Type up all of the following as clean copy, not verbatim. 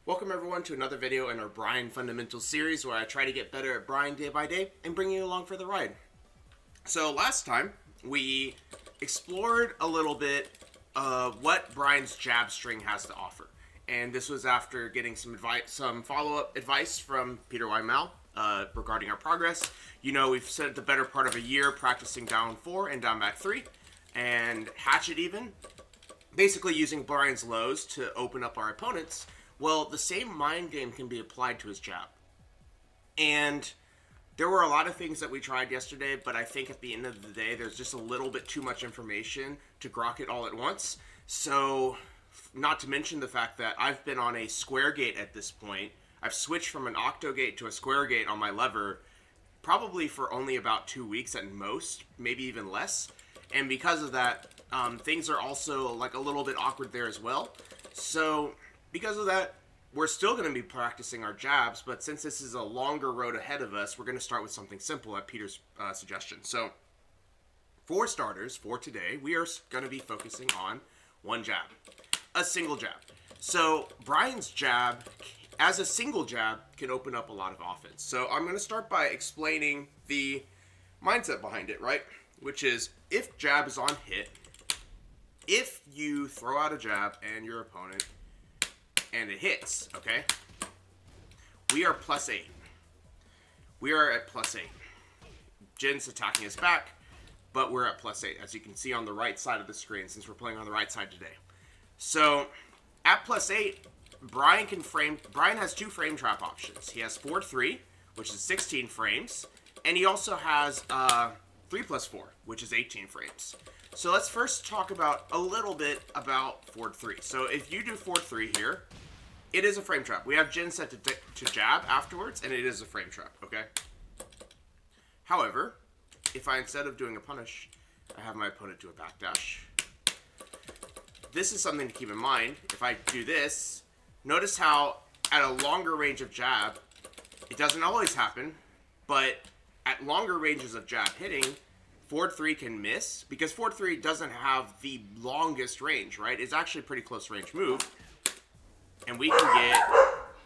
Welcome everyone to another video in our Bryan Fundamentals series where I try to get better at Bryan day by day and bring you along for the ride. So last time we explored a little bit of what Bryan's jab string has to offer. And this was after getting some follow-up advice from Peter Mal regarding our progress. You know, we've spent the better part of a year practicing down 4 and down back 3 and hatchet even. Basically using Bryan's lows to open up our opponents. Well, the same mind game can be applied to his jab. And there were a lot of things that we tried yesterday, but I think at the end of the day, there's just a little bit too much information to grok it all at once. So, not to mention the fact that I've been on a square gate at this point. I've switched from an octo gate to a square gate on my lever, probably for only about 2 weeks at most, maybe even less. And because of that, things are also like a little bit awkward there as well. So, because of that, we're still going to be practicing our jabs, but since this is a longer road ahead of us, we're going to start with something simple at Peter's suggestion. So, for starters, for today, we are going to be focusing on one jab, a single jab. So, Bryan's jab, as a single jab, can open up a lot of offense. So, I'm going to start by explaining the mindset behind it, right? Which is, if jab is on hit, if you throw out a jab and your opponent and it hits, okay? We are +8. We are at +8. Jin's attacking us back, but we're at +8, as you can see on the right side of the screen, since we're playing on the right side today. So, at +8, Bryan has 2 frame trap options. He has 4-3, which is 16 frames, and he also has 3+4, which is 18 frames. So let's first talk about a little bit about 4-3. So if you do 4-3 here, it is a frame trap. We have Jin set to jab afterwards, and it is a frame trap, okay? However, if I, instead of doing a punish, I have my opponent do a backdash, this is something to keep in mind. If I do this, notice how at a longer range of jab, it doesn't always happen, but at longer ranges of jab hitting, 4-3 can miss, because 4-3 doesn't have the longest range, right? It's actually a pretty close range move, and we can get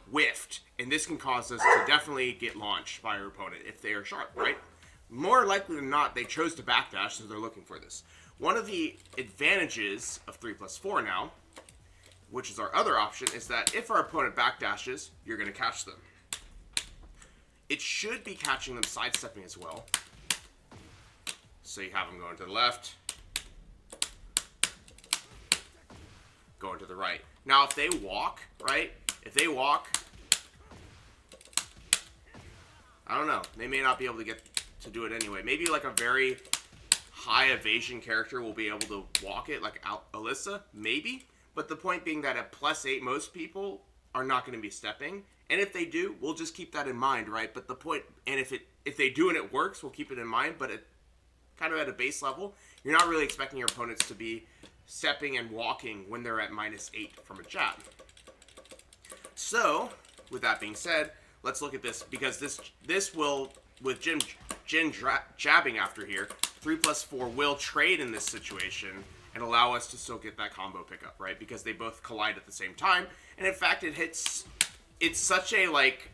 whiffed, and this can cause us to definitely get launched by our opponent if they are sharp, right? More likely than not, they chose to backdash, so they're looking for this. One of the advantages of 3+4 now, which is our other option, is that if our opponent backdashes, you're going to catch them. It should be catching them sidestepping as well. So you have them going to the left, going to the right. Now, if they walk, right? If they walk, I don't know. They may not be able to get to do it anyway. Maybe like a very high evasion character will be able to walk it, like Alyssa, maybe. But the point being that at +8, most people are not going to be stepping. And if they do, we'll just keep that in mind, right? But the point, and if they do and it works, we'll keep it in mind. But it kind of at a base level, you're not really expecting your opponents to be stepping and walking when they're at -8 from a jab. So, with that being said, let's look at this, because this will, with Jin jabbing after here, 3+4 will trade in this situation and allow us to still get that combo pickup, right? Because they both collide at the same time, and in fact, it's such a like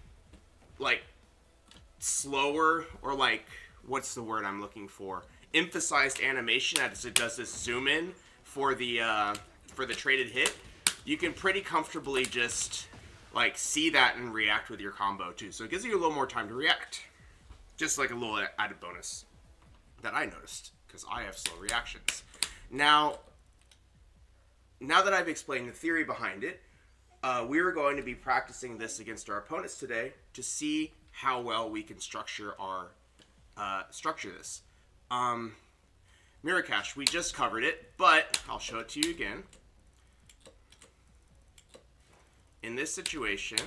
slower, or like, what's the word I'm looking for? Emphasized animation as it does this zoom in for the traded hit. You can pretty comfortably just like see that and react with your combo too. So it gives you a little more time to react. Just like a little added bonus that I noticed, because I have slow reactions. Now that I've explained the theory behind it, we're going to be practicing this against our opponents today to see how well we can structure this. Mirror Cache, we just covered it, but I'll show it to you again. In this situation,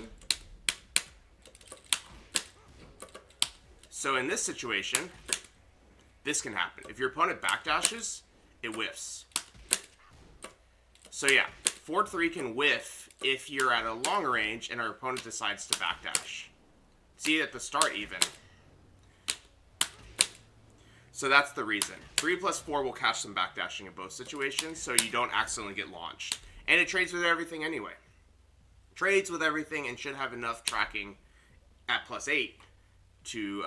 this can happen. If your opponent backdashes, it whiffs. So yeah, 4-3 can whiff if you're at a long range and our opponent decides to backdash. See, at the start even. So that's the reason. 3+4 will catch some backdashing in both situations, so you don't accidentally get launched. And it trades with everything anyway. trades with everything and should have enough tracking at +8 to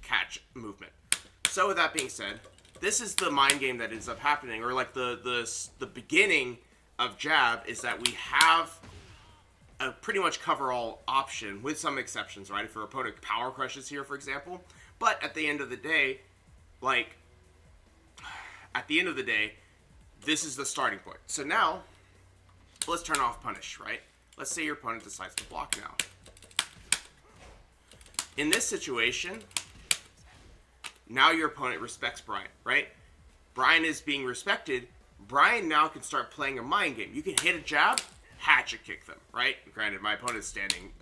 catch movement. So with that being said, this is the mind game that ends up happening, or like the beginning of jab is that we have a pretty much cover-all option with some exceptions, right? If your opponent power crushes here, for example. But at the end of the day, this is the starting point. So now, let's turn off punish, right? Let's say your opponent decides to block now. In this situation, now your opponent respects Bryan, right? Bryan is being respected. Bryan now can start playing a mind game. You can hit a jab, hatchet kick them, right? Granted, my opponent's standing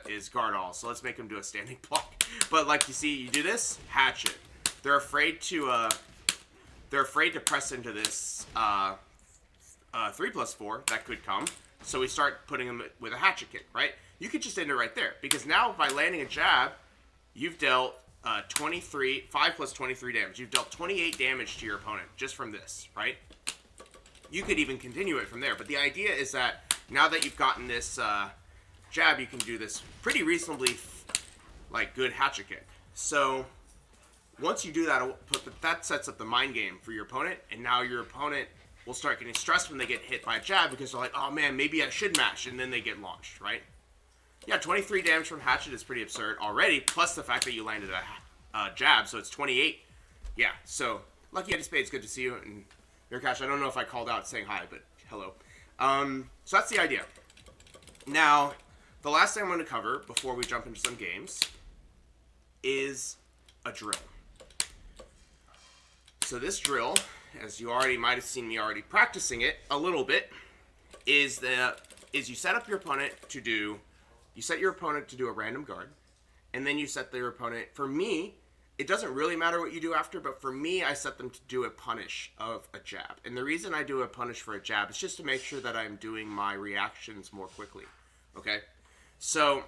is guard all, so let's make him do a standing block. But like you see, you do this, hatchet. They're afraid to press into this 3+4 that could come. So we start putting them with a hatchet kick, right? You could just end it right there, because now by landing a jab, you've dealt 5 plus 23 damage. You've dealt 28 damage to your opponent just from this, right? You could even continue it from there, but the idea is that now that you've gotten this jab, you can do this pretty reasonably good hatchet kick. So once you do that, that sets up the mind game for your opponent, and now your opponent will start getting stressed when they get hit by a jab because they're like, oh man, maybe I should mash, and then they get launched, right? Yeah, 23 damage from hatchet is pretty absurd already, plus the fact that you landed a jab, so it's 28. Yeah, so Lucky Eddie Spades, good to see you. And Mirkash, I don't know if I called out saying hi, but hello. So that's the idea. Now, the last thing I'm going to cover before we jump into some games is a drill. So this drill, as you already might have seen me already practicing it a little bit, is you set up your opponent to do. You set your opponent to do a random guard, and then you set their opponent. For me, it doesn't really matter what you do after, but for me, I set them to do a punish of a jab. And the reason I do a punish for a jab is just to make sure that I'm doing my reactions more quickly. Okay? So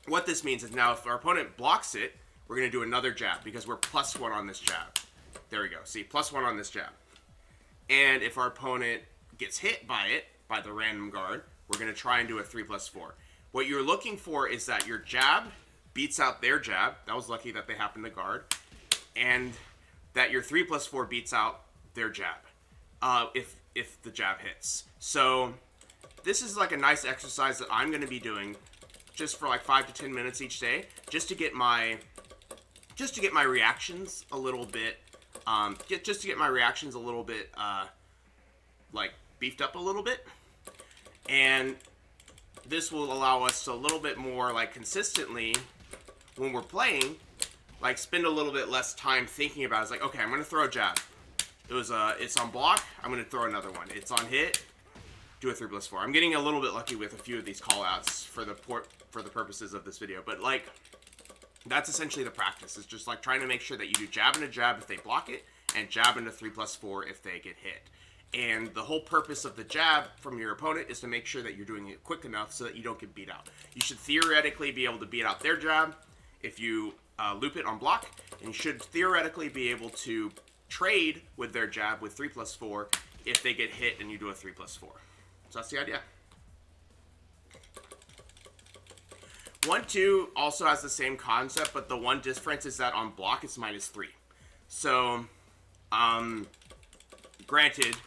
what this means is now if our opponent blocks it, we're going to do another jab because we're +1 on this jab. There we go. See, +1 on this jab. And if our opponent gets hit by it, by the random guard, we're going to try and do a 3+4. What you're looking for is that your jab beats out their jab. That was lucky that they happened to guard. And that your 3+4 beats out their jab. If the jab hits. So this is like a nice exercise that I'm going to be doing just for like 5 to 10 minutes each day, just to get my reactions a little bit like beefed up a little bit. And this will allow us to a little bit more like consistently when we're playing, like spend a little bit less time thinking about it. It's like, okay, I'm going to throw a jab. It's on block. I'm going to throw another one. It's on hit. Do a 3+4. I'm getting a little bit lucky with a few of these call-outs for the purposes of this video, but like that's essentially the practice. It's just like trying to make sure that you do jab and a jab if they block it, and jab and a 3+4 if they get hit. And the whole purpose of the jab from your opponent is to make sure that you're doing it quick enough so that you don't get beat out. You should theoretically be able to beat out their jab if you loop it on block, and you should theoretically be able to trade with their jab with 3+4 if they get hit and you do a 3+4. So that's the idea. 1-2 also has the same concept, but the one difference is that on block it's -3. So, granted,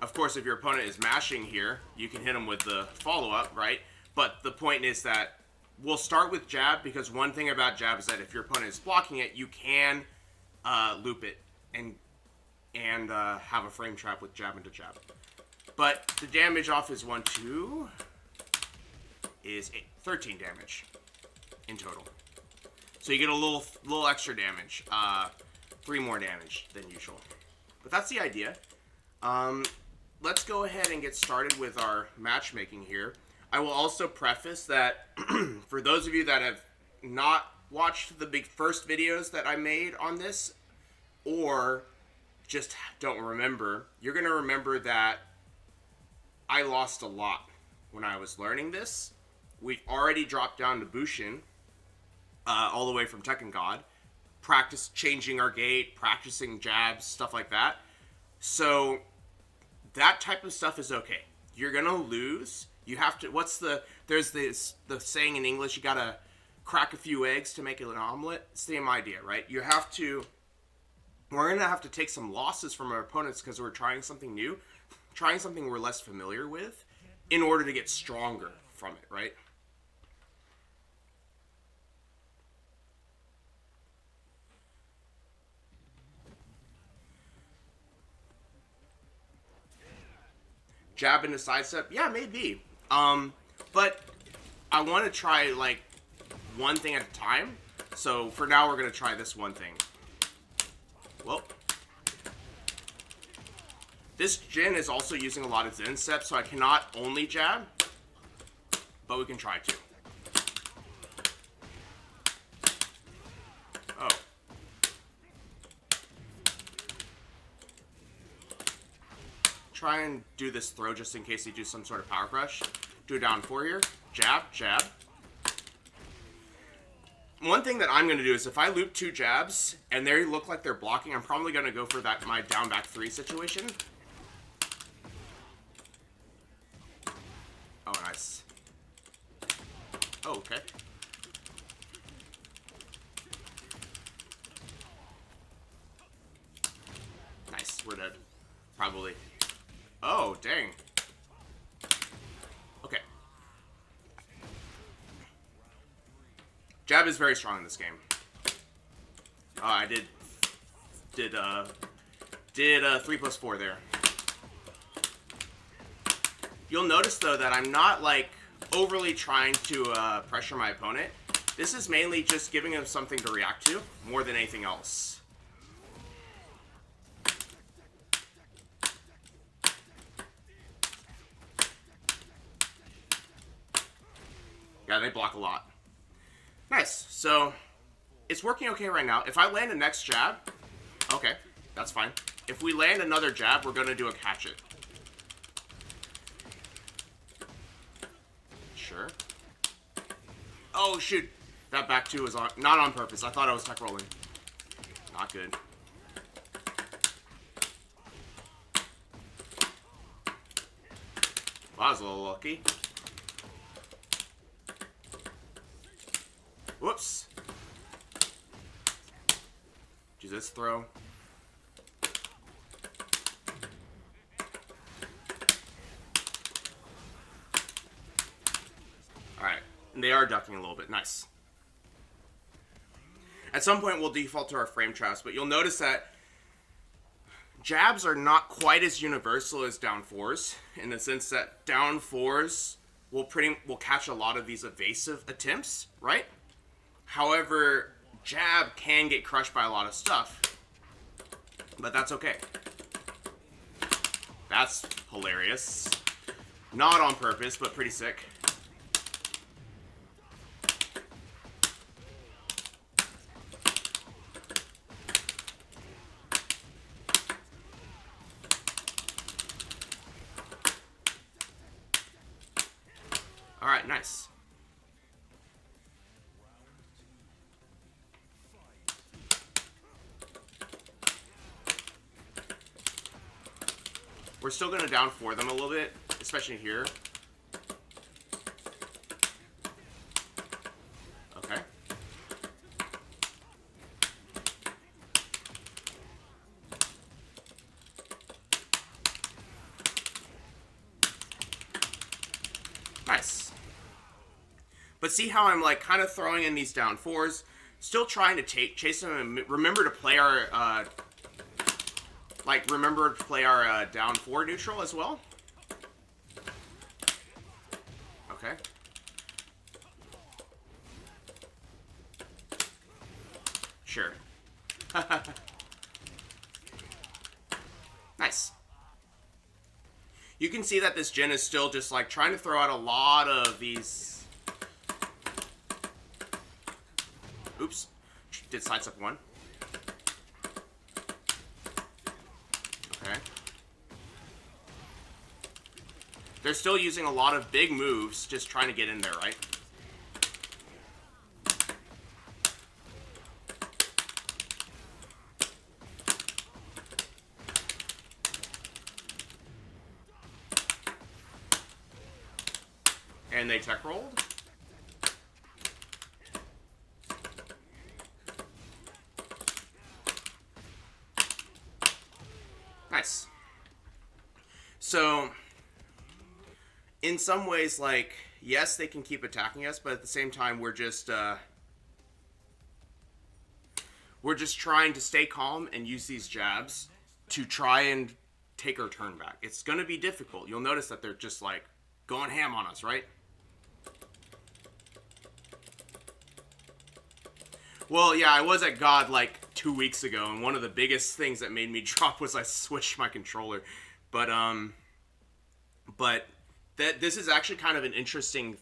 of course, if your opponent is mashing here, you can hit them with the follow-up, right? But the point is that we'll start with jab, because one thing about jab is that if your opponent is blocking it, you can loop it and have a frame trap with jab into jab. But the damage off his 1-2 is 13 damage in total. So you get a little extra damage, 3 more damage than usual. But that's the idea. Let's go ahead and get started with our matchmaking here. I will also preface that for those of you that have not watched the first videos that I made on this, or just don't remember, you're going to remember that I lost a lot when I was learning this. We've already dropped down to Bushin, all the way from Tekken God, changing our gate, practicing jabs, stuff like that. So that type of stuff is okay. You're going to lose You have to. There's the saying in English. You gotta crack a few eggs to make an omelet. Same idea, right? You have to. We're gonna have to take some losses from our opponents because we're trying something new, trying something we're less familiar with, in order to get stronger from it, right? Jab into sidestep, yeah, maybe. But I want to try like one thing at a time. So for now, we're gonna try this one thing. Well, this Jin is also using a lot of Zen steps, so I cannot only jab, but we can try to. Oh. Try and do this throw just in case he do some sort of power crush. Do a down 4 here. Jab, jab. One thing that I'm going to do is if I loop 2 jabs and they look like they're blocking, I'm probably going to go for that my down back 3 situation. Oh, nice. Oh, okay. Nice, we're dead. Probably. Oh, dang. Okay. Jab is very strong in this game. I did 3+4 there. You'll notice though that I'm not like overly trying to pressure my opponent. This is mainly just giving him something to react to more than anything else. Yeah, they block a lot. Nice. So, it's working okay right now. If I land a next jab, okay, that's fine. If we land another jab, we're going to do a catch it. Sure. Oh, shoot. That back two was not on purpose. I thought I was tech rolling. Not good. Well, I was a little lucky. Whoops. Jesus, throw. Alright. And they are ducking a little bit. Nice. At some point, we'll default to our frame traps, but you'll notice that jabs are not quite as universal as down 4s, in the sense that down 4s will catch a lot of these evasive attempts, right? However, jab can get crushed by a lot of stuff, but that's okay. That's hilarious. Not on purpose, but pretty sick. Alright, nice. We're still going to down 4 them a little bit, especially here. Okay. Nice. But see how I'm like kind of throwing in these down 4s, still trying to chase them, and remember to play our down 4 neutral as well. Okay. Sure. Nice. You can see that this Jin is still just like trying to throw out a lot of these. Oops. Did sidestep 1. Okay. They're still using a lot of big moves, just trying to get in there, right? And they tech rolled. Nice. So, in some ways, like, yes, they can keep attacking us, but at the same time, we're just trying to stay calm and use these jabs to try and take our turn back. It's going to be difficult. You'll notice that they're just, like, going ham on us, right? Well, yeah, I was at God, like, 2 weeks ago, and one of the biggest things that made me drop was I switched my controller. But this is actually kind of an interesting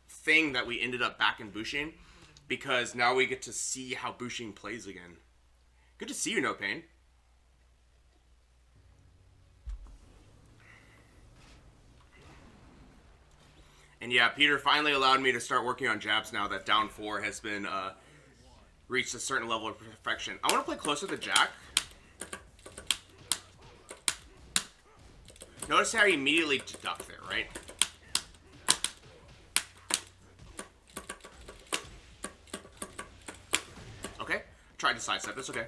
thing that we ended up back in Bushin, because now we get to see how Bushin plays again. Good to see you, No Pain. And yeah, Peter finally allowed me to start working on jabs now that down 4 has been reached a certain level of perfection. I want to play closer to Jack. Notice how he immediately ducked there, right? Okay. Tried to sidestep. It's okay.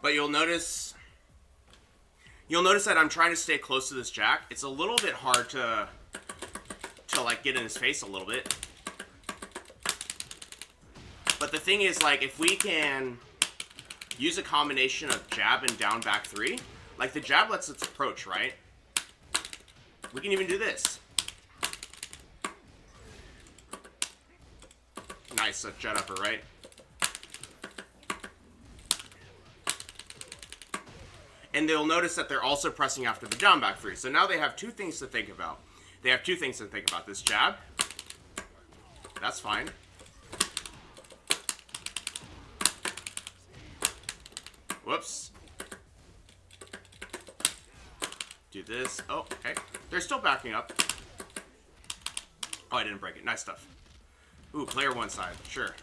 But you'll notice that I'm trying to stay close to this Jack. It's a little bit hard to like get in his face a little bit. But the thing is, like, if we can use a combination of jab and down back 3, like the jab lets us approach, right? We can even do this. Nice, a jet upper, right? And they'll notice that they're also pressing after the down back 3. So now they have 2 things to think about. They have 2 things to think about. This jab. That's fine. Whoops. Do this. Oh, okay. They're still backing up. Oh, I didn't break it. Nice stuff. Ooh, player 1 side. Sure.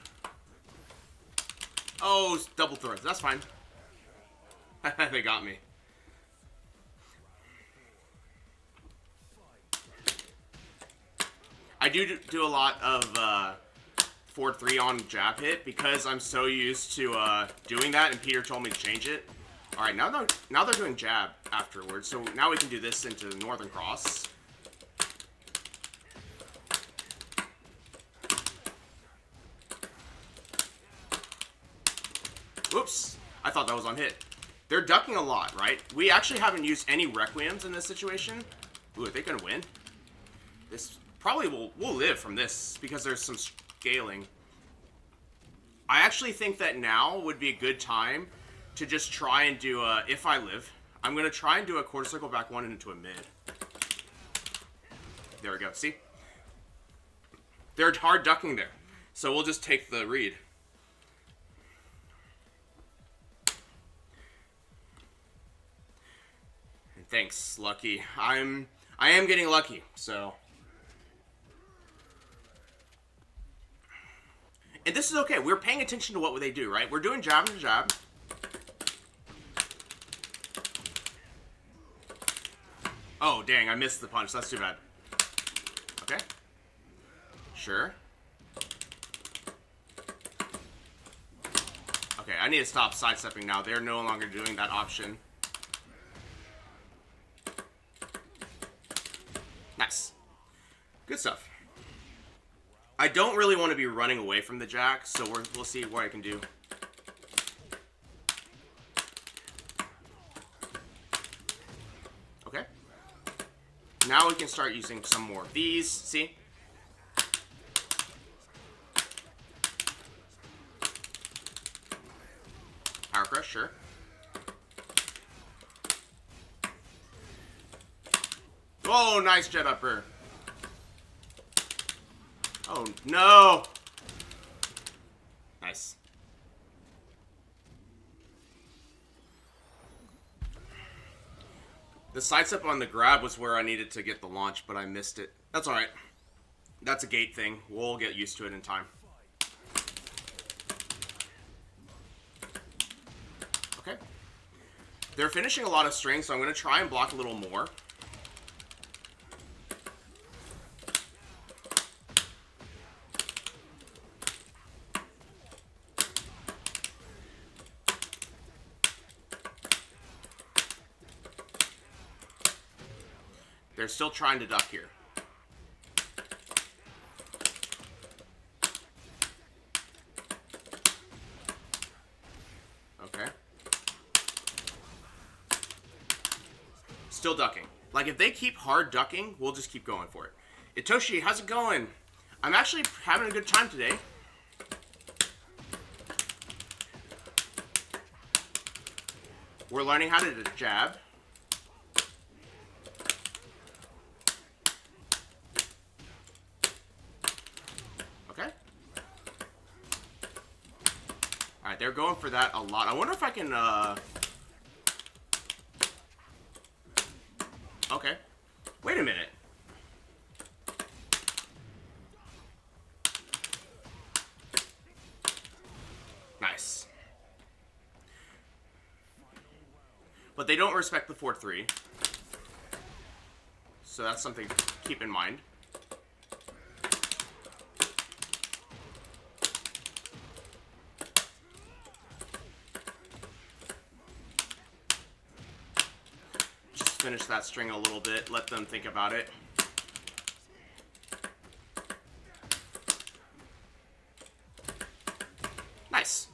Oh, double throws. That's fine. They got me. I do a lot of forward 3 on jab hit because I'm so used to doing that, and Peter told me to change it. All right, now they're doing jab afterwards, so now we can do this into the Northern Cross. Whoops, I thought that was on hit. They're ducking a lot, right? We actually haven't used any Requiems in this situation. Ooh, are they gonna win? This probably we'll live from this because there's some scaling. I actually think that now would be a good time to just try and do a, if I live, I'm gonna try and do a quarter circle back 1 into a mid. There we go, see? They're hard ducking there. So we'll just take the read. Thanks, Lucky. I am getting lucky, so. And this is okay. We're paying attention to what they do, right? We're doing jab and jab. Oh, dang, I missed the punch. That's too bad. Okay. Sure. Okay, I need to stop sidestepping now. They're no longer doing that option. Nice. Good stuff. I don't really want to be running away from the Jack, so we'll see what I can do. Okay. Now we can start using some more of these. See? Power crush, sure. Oh, nice jet upper. Oh, no. Nice. The sidestep on the grab was where I needed to get the launch, but I missed it. That's alright. That's a gate thing. We'll get used to it in time. Okay. They're finishing a lot of strings, so I'm going to try and block a little more. They're still trying to duck here. Okay. Still ducking. Like, if they keep hard ducking, we'll just keep going for it. Itoshi, how's it going? I'm actually having a good time today. We're learning how to jab. Okay. Alright, they're going for that a lot. I wonder if I can, Okay. Wait a minute. Nice. But they don't respect the 4-3. So that's something to keep in mind. Just finish that string a little bit. Let them think about it. Nice.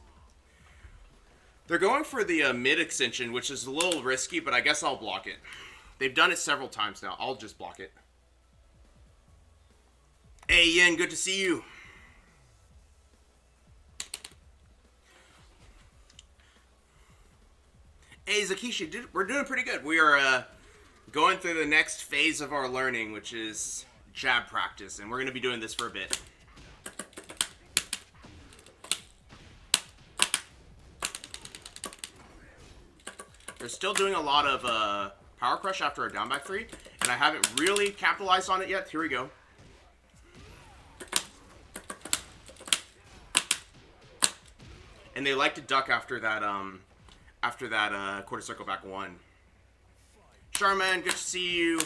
They're going for the mid extension, which is a little risky, but I guess I'll block it. They've done it several times now. I'll just block it. Hey, Yin, good to see you. Hey, Zakishi, we're doing pretty good. We are going through the next phase of our learning, which is jab practice, and we're going to be doing this for a bit. They're still doing a lot of power crush after a down back 3, and I haven't really capitalized on it yet. Here we go. And they like to duck after that quarter circle back 1. Charman, good to see you.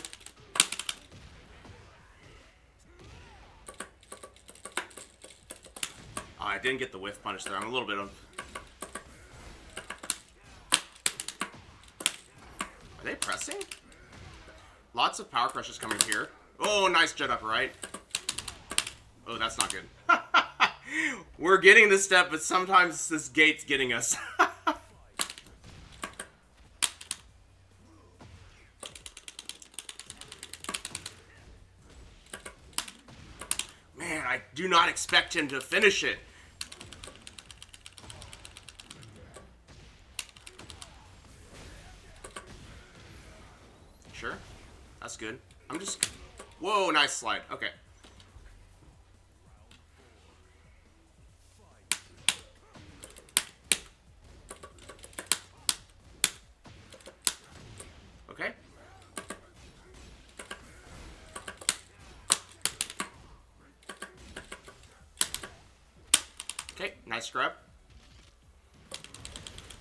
Oh, I didn't get the whiff punish there. I'm a little bit of... Are they pressing? Lots of power crushes coming here. Oh, nice jet up, right? Oh, that's not good. We're getting this step, but sometimes this gate's getting us. Man, I do not expect him to finish it. Sure. That's good. I'm just... Whoa, nice slide. Okay. Okay. Okay, nice grab.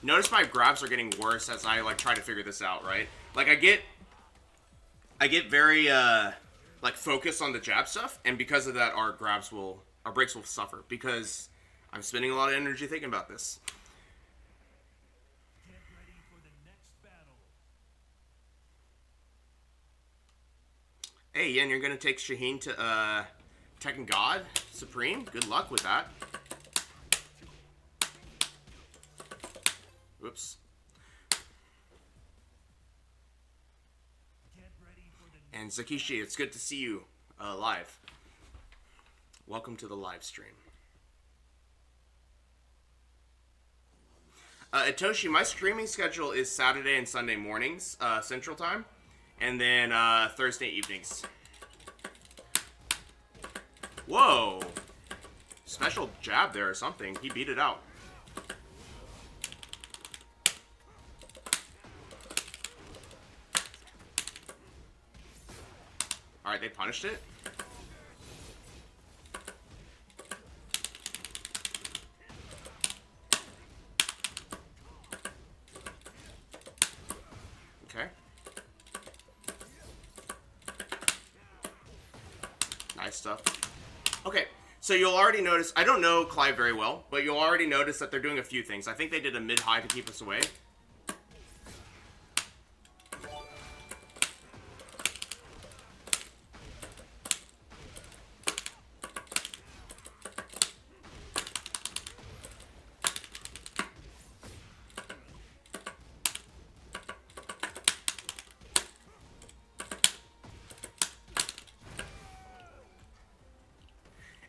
Notice my grabs are getting worse as I like try to figure this out, right? Like I get very like focused on the jab stuff, and because of that our breaks will suffer because I'm spending a lot of energy thinking about this. Hey, Yen, you're gonna take Shaheen to Tekken God Supreme. Good luck with that. Whoops. And Zakishi, it's good to see you live. Welcome to the live stream. Itoshi, my streaming schedule is Saturday and Sunday mornings, Central Time, and then Thursday evenings. Whoa! Special jab there or something. He beat it out. Alright, they punished it. Okay. Nice stuff. Okay, so you'll already notice, I don't know Clive very well, but you'll already notice that they're doing a few things. I think they did a mid-high to keep us away.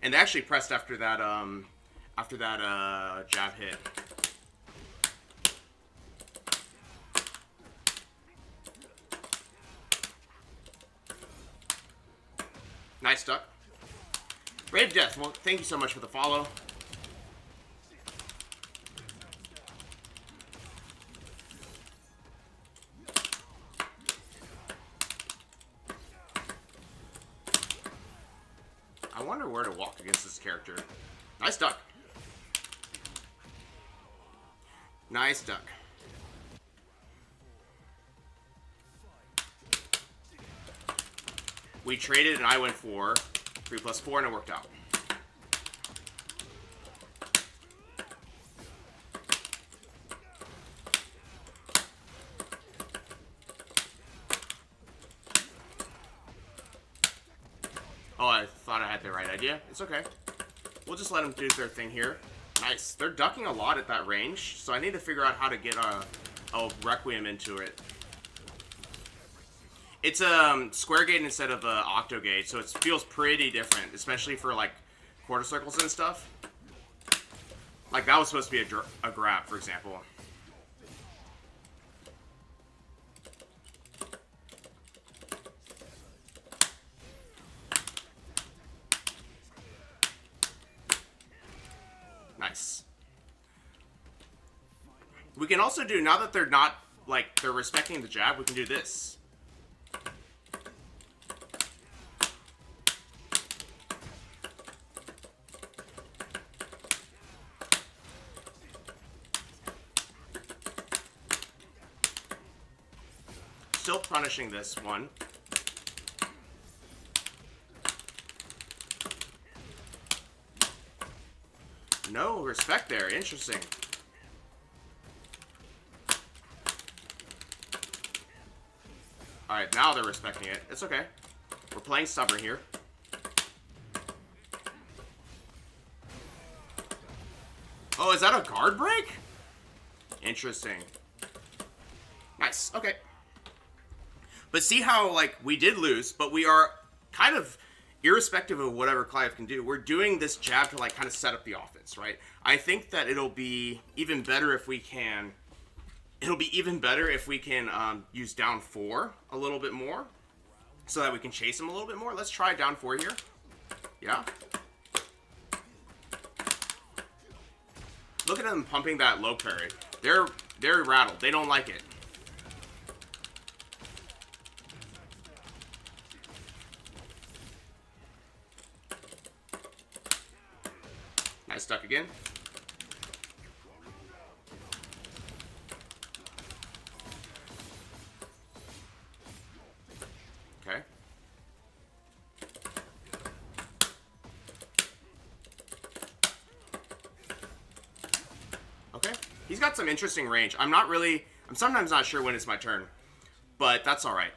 And they actually pressed after that jab hit. Nice duck. Brave Death, well, thank you so much for the follow. I wonder where to walk against this character. Nice duck. Nice duck. We traded and I went for 3+4 and it worked out. Oh, I thought I had the right idea. It's okay. We'll just let them do their thing here. Nice. They're ducking a lot at that range, so I need to figure out how to get a Requiem into it. It's a square gate instead of a octo gate, so it feels pretty different, especially for like quarter circles and stuff. Like that was supposed to be a grab, for example. Nice. We can also do, now that they're not, like, they're respecting the jab, we can do this. Still punishing this one. No respect there. Interesting. Alright, now they're respecting it. It's okay. We're playing stubborn here. Oh, is that a guard break? Interesting. Nice. Okay. But see how, like, we did lose, but we are kind of, irrespective of whatever Clive can do, we're doing this jab to, like, kind of set up the offense, right? I think that it'll be even better if we can, use down 4 a little bit more, so that we can chase him a little bit more. Let's try down 4 here. Yeah. Look at them pumping that low parry. They're rattled. They don't like it. Nice duck again. Okay. Okay. He's got some interesting range. I'm sometimes not sure when it's my turn, but that's all right.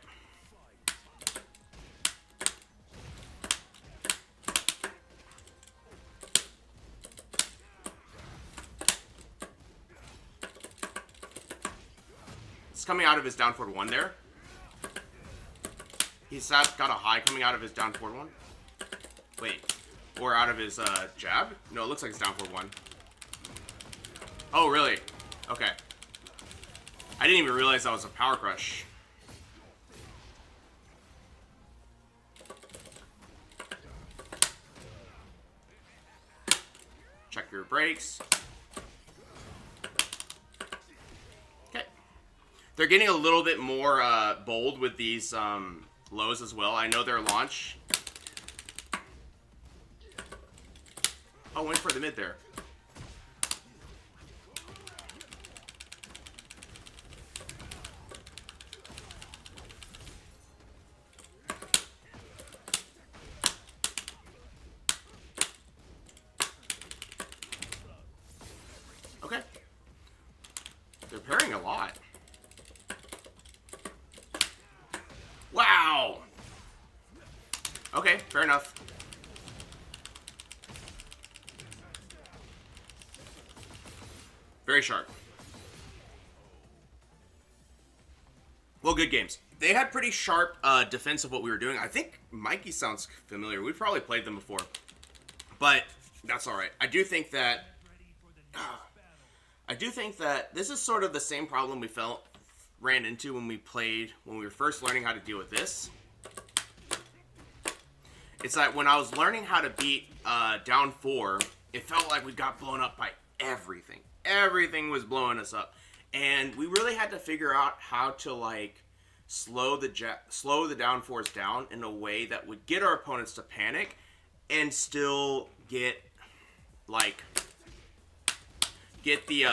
Coming out of his down forward 1 there. He's got a high coming out of his down forward 1. Wait. Or out of his jab? No, it looks like it's down forward 1. Oh, really? Okay. I didn't even realize that was a power crush. Check your brakes. They're getting a little bit more bold with these lows as well. I know their launch. Oh, went for the mid there. Okay. They're parrying a lot. Wow! Okay, fair enough. Very sharp. Well, good games. They had pretty sharp defense of what we were doing. I think Mikey sounds familiar. We've probably played them before. But that's alright. I do think that this is sort of the same problem we ran into when we were first learning how to deal with this. It's like when I was learning how to beat down 4, it felt like we got blown up by everything. Everything was blowing us up. And we really had to figure out how to like slow the down 4s down in a way that would get our opponents to panic and still get the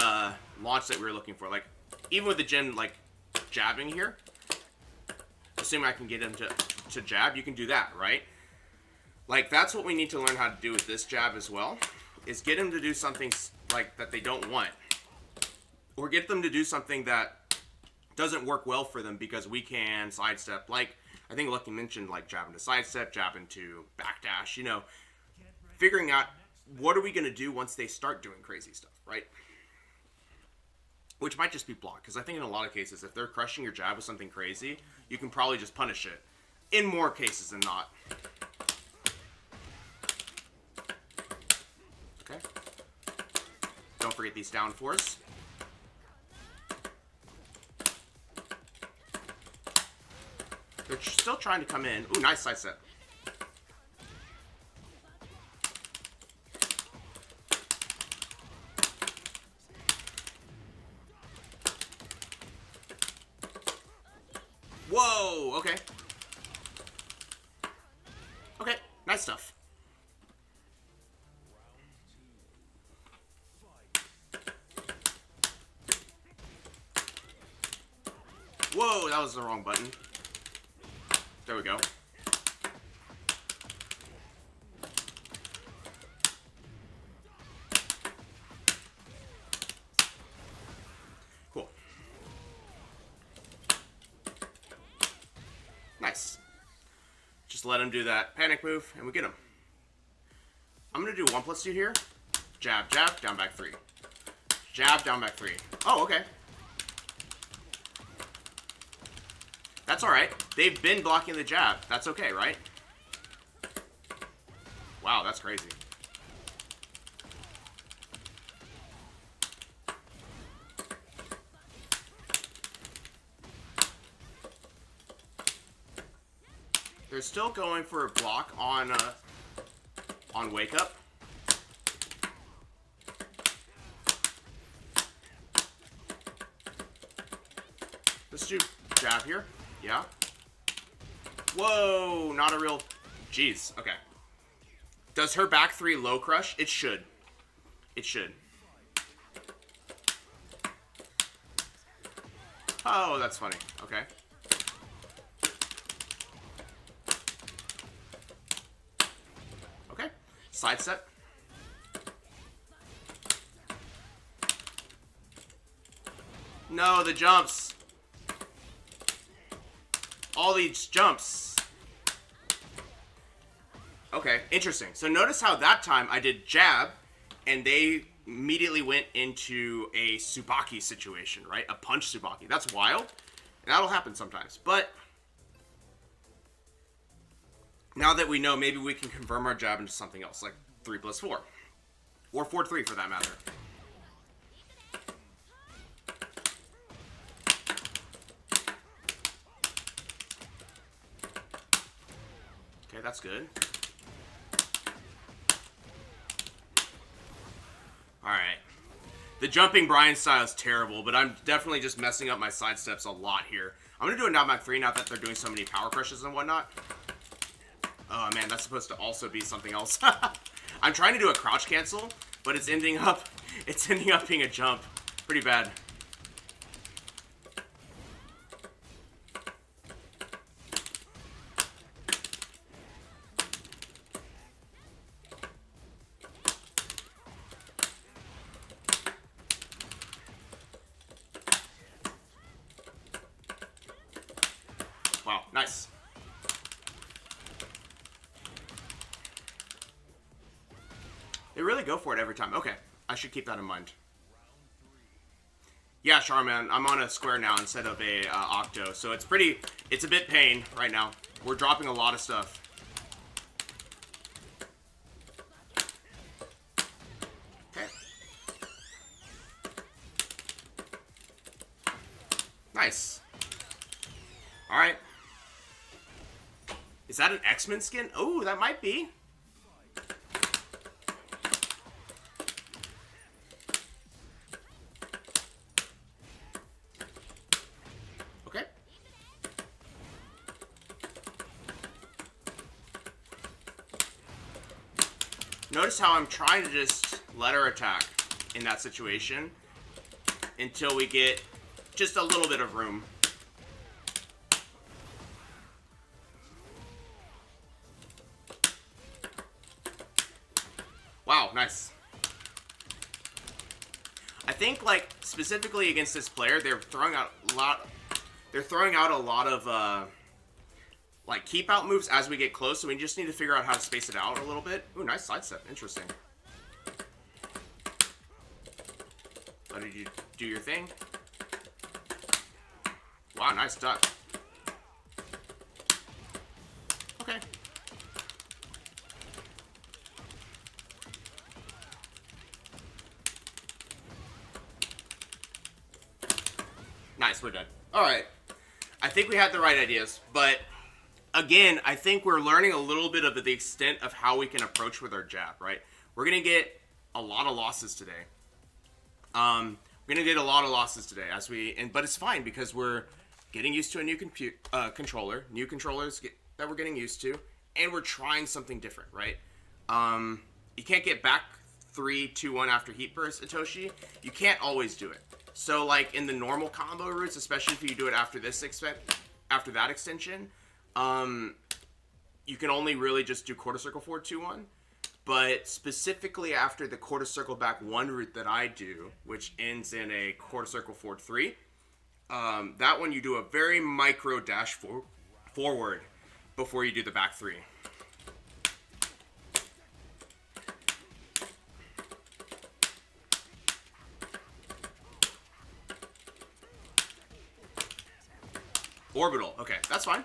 launch that we were looking for. Like, even with the Jin, like, jabbing here, assuming I can get him to jab, you can do that, right? Like, that's what we need to learn how to do with this jab as well, is get him to do something, like, that they don't want. Or get them to do something that doesn't work well for them because we can sidestep. Like, I think Lucky mentioned, like, jab into sidestep, jab into backdash, you know. Figuring out what are we going to do once they start doing crazy stuff, right? Which might just be block, because I think in a lot of cases, if they're crushing your jab with something crazy, you can probably just punish it. In more cases than not. Okay. Don't forget these down 4s. They're still trying to come in. Ooh, nice side set. Whoa, okay. Okay, nice stuff. Whoa, that was the wrong button. There we go. Cool. Nice. Just let him do that panic move, and we get him. I'm going to do 1+2 here. Jab, jab, down back 3. Jab, down back 3. Oh, okay. That's alright. They've been blocking the jab. That's okay, right? Wow, that's crazy. They're still going for a block on Wake Up. Let's do jab here. Yeah. Whoa, not a real... Jeez, okay. Does her back 3 low crush? It should. It should. Oh, that's funny. Okay. Okay. Side step. No, the jumps. All these jumps. Okay, interesting. So notice how that time I did jab, and they immediately went into a Tsubaki situation, right? A punch Tsubaki. That's wild. And that'll happen sometimes. But now that we know, maybe we can confirm our jab into something else, like 3+4. Or 4-3 for that matter. Okay, that's good. Alright. The jumping Bryan style is terrible, but I'm definitely just messing up my sidesteps a lot here. I'm going to do a now back 3 now that they're doing so many power crushes and whatnot. Oh man, that's supposed to also be something else. I'm trying to do a crouch cancel, but it's ending up being a jump. Pretty bad. Wow, nice. They really go for it every time. Okay, I should keep that in mind. Yeah, Charman, I'm on a square now instead of a octo, so it's a bit pain right now. We're dropping a lot of stuff. Okay. Nice. All right. Is that an X-Men skin? Oh, that might be. Okay. Notice how I'm trying to just let her attack in that situation until we get just a little bit of room. Wow, nice. I think, like, specifically against this player, they're throwing out a lot. They're throwing out a lot of like keep out moves as we get close. So we just need to figure out how to space it out a little bit. Ooh, nice sidestep. Interesting. How did you do your thing? Wow, nice duck. Okay. Nice, we're done. Alright. I think we had the right ideas, but again, I think we're learning a little bit of the extent of how we can approach with our jab, right? We're going to get a lot of losses today. We're going to get a lot of losses today, but it's fine because we're getting used to a new controller, new controllers that we're getting used to, and we're trying something different, right? You can't get back 3, 2, 1 after heat burst, Itoshi. You can't always do it. So, like, in the normal combo routes, especially if you do it after after that extension, you can only really just do quarter circle forward 2-1. But specifically after the quarter circle back 1 route that I do, which ends in a quarter circle forward 3, that one you do a very micro dash forward before you do the back 3. Orbital. Okay, that's fine.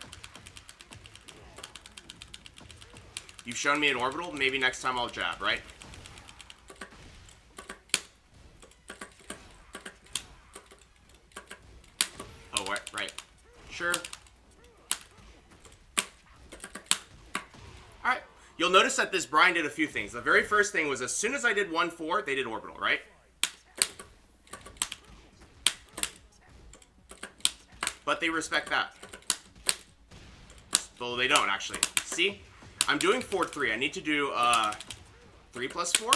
You've shown me an orbital. Maybe next time I'll jab, right? Oh, right. Sure. Alright. You'll notice that this Bryan did a few things. The very first thing was as soon as I did 1-4, they did orbital, right? But they respect that. Well, they don't, actually. See? I'm doing 4-3. I need to do 3 plus 4.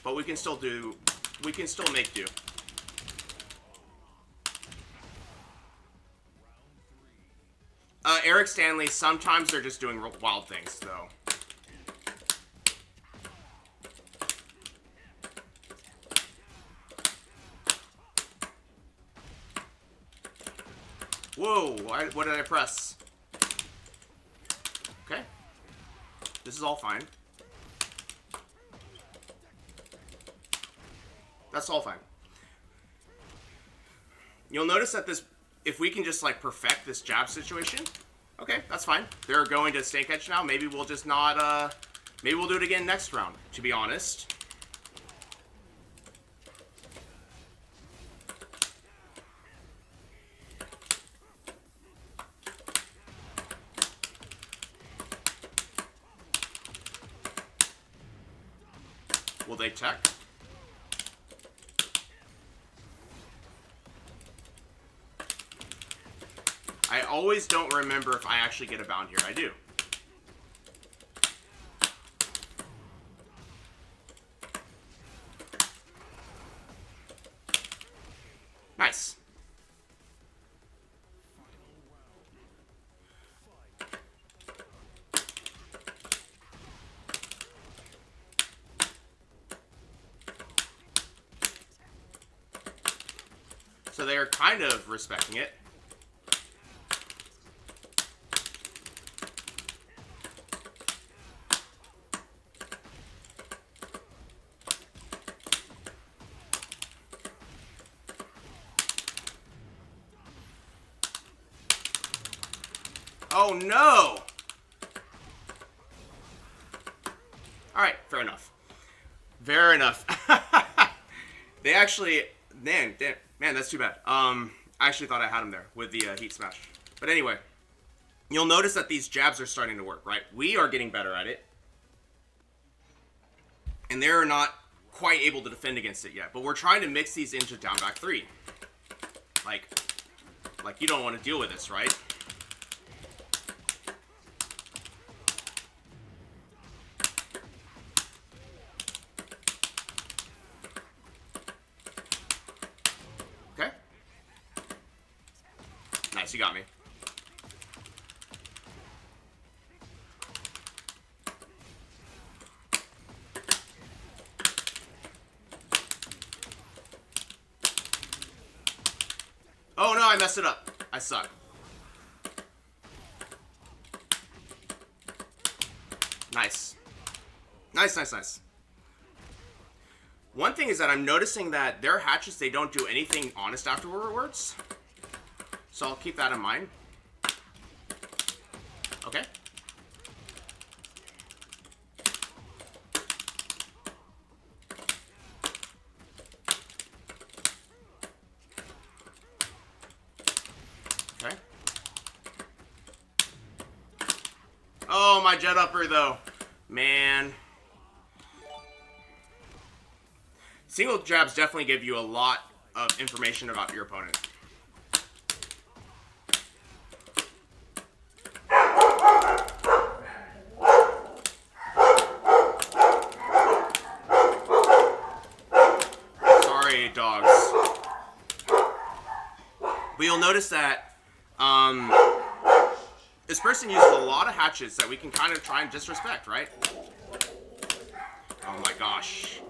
But we can still make do. Eric Stanley, sometimes they're just doing wild things, though. Whoa, what did I press? Okay. This is all fine. That's all fine. You'll notice that if we can just, like, perfect this jab situation, okay, that's fine. They're going to snake edge now. Maybe we'll just not, maybe we'll do it again next round, to be honest. Will they tech? I always don't remember if I actually get a bound here. I do. Nice. So they are kind of respecting it. Oh no! Alright, fair enough. Fair enough. They actually... Man, that's too bad. I actually thought I had him there with the heat smash. But anyway, you'll notice that these jabs are starting to work, right? We are getting better at it. And they're not quite able to defend against it yet. But we're trying to mix these into down back 3. Like you don't want to deal with this, right? Okay. Nice, you got me. Oh no, I messed it up. I suck. Nice. Nice. One thing is that I'm noticing that their hatches, they don't do anything honest afterwards. So I'll keep that in mind. Okay. Okay. Oh, my jet upper, though. Man. Single jabs definitely give you a lot of information about your opponent. Sorry, dogs. But you'll notice that this person uses a lot of hatches that we can kind of try and disrespect, right? Oh my gosh.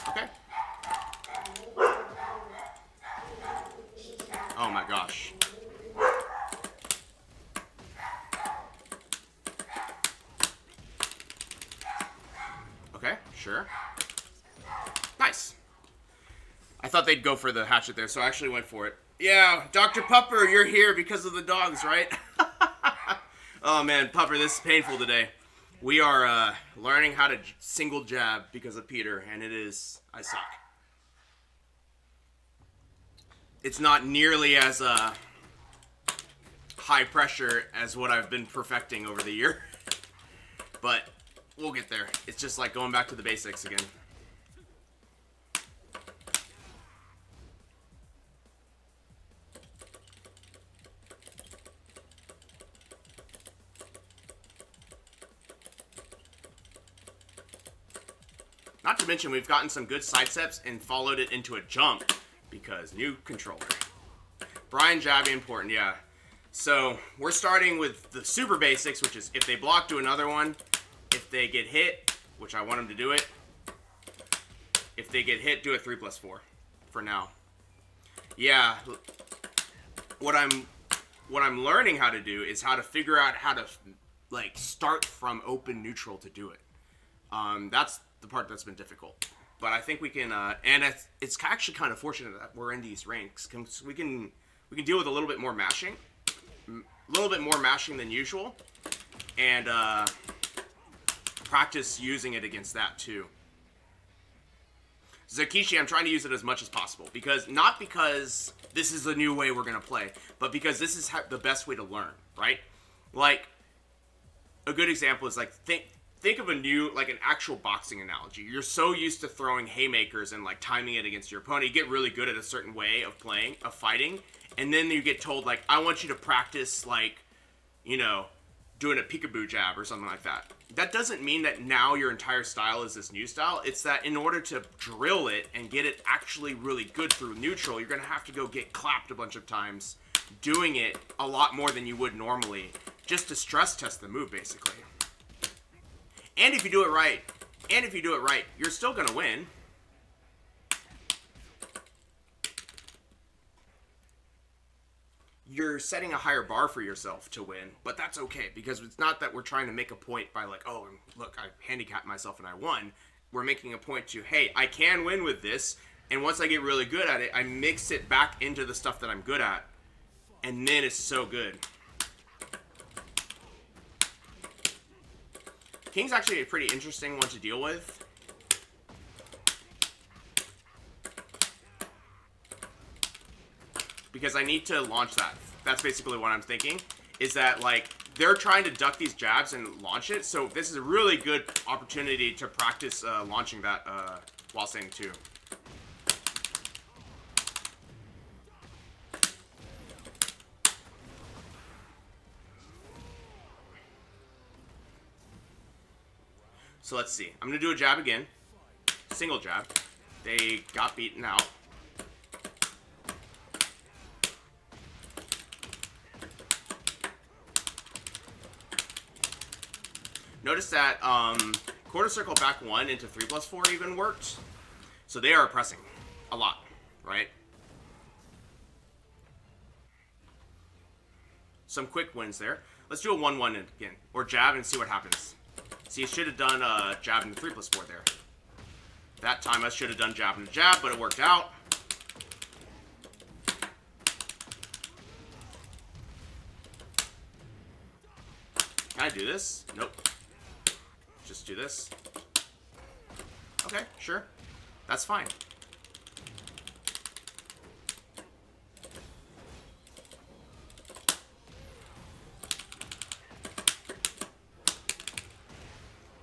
Okay. Oh my gosh. Okay, sure. Nice. I thought they'd go for the hatchet there, so I actually went for it. Yeah, Dr. Pupper, you're here because of the dogs, right? Oh man, Pupper, this is painful today. We are learning how to single jab because of Peter, and it is... I suck. It's not nearly as high pressure as what I've been perfecting over the year. But we'll get there. It's just like going back to the basics again. Not to mention, we've gotten some good side steps and followed it into a jump because new controller. Bryan jabbing important, yeah. So we're starting with the super basics, which is if they block, do another one. If they get hit, which I want them to do it. If they get hit, do a 3+4 for now. Yeah. What I'm learning how to do is how to figure out how to like start from open neutral to do it. That's the part that's been difficult, but I think we can. And it's actually kind of fortunate that we're in these ranks. We can deal with a little bit more mashing, than usual, and practice using it against that too. Zakishi, I'm trying to use it as much as possible not because this is the new way we're gonna play, but because this is the best way to learn, right? Like, a good example is like think of an actual boxing analogy. You're so used to throwing haymakers and like timing it against your opponent, you get really good at a certain way of fighting, and then you get told like, I want you to practice like, you know, doing a peekaboo jab or something like that. That doesn't mean that now your entire style is this new style. It's that in order to drill it and get it actually really good through neutral, you're going to have to go get clapped a bunch of times, doing it a lot more than you would normally, just to stress test the move, basically. And if you do it right, you're still going to win. You're setting a higher bar for yourself to win, but that's okay, because it's not that we're trying to make a point by like, oh, look, I handicapped myself and I won. We're making a point to, hey, I can win with this, and once I get really good at it, I mix it back into the stuff that I'm good at, and then it's so good. King's actually a pretty interesting one to deal with. Because I need to launch that. That's basically what I'm thinking. Is that, like, they're trying to duck these jabs and launch it. So this is a really good opportunity to practice launching that while saying 2. So let's see. I'm going to do a jab again. Single jab. They got beaten out. Notice that quarter circle back 1 into 3+4 even worked. So they are pressing a lot, right? Some quick wins there. Let's do a 1-1 again. Or jab and see what happens. See, I should have done a jab into 3+4 there. That time I should have done jab into jab, but it worked out. Can I do this? Nope. Just do this. Okay, sure. That's fine.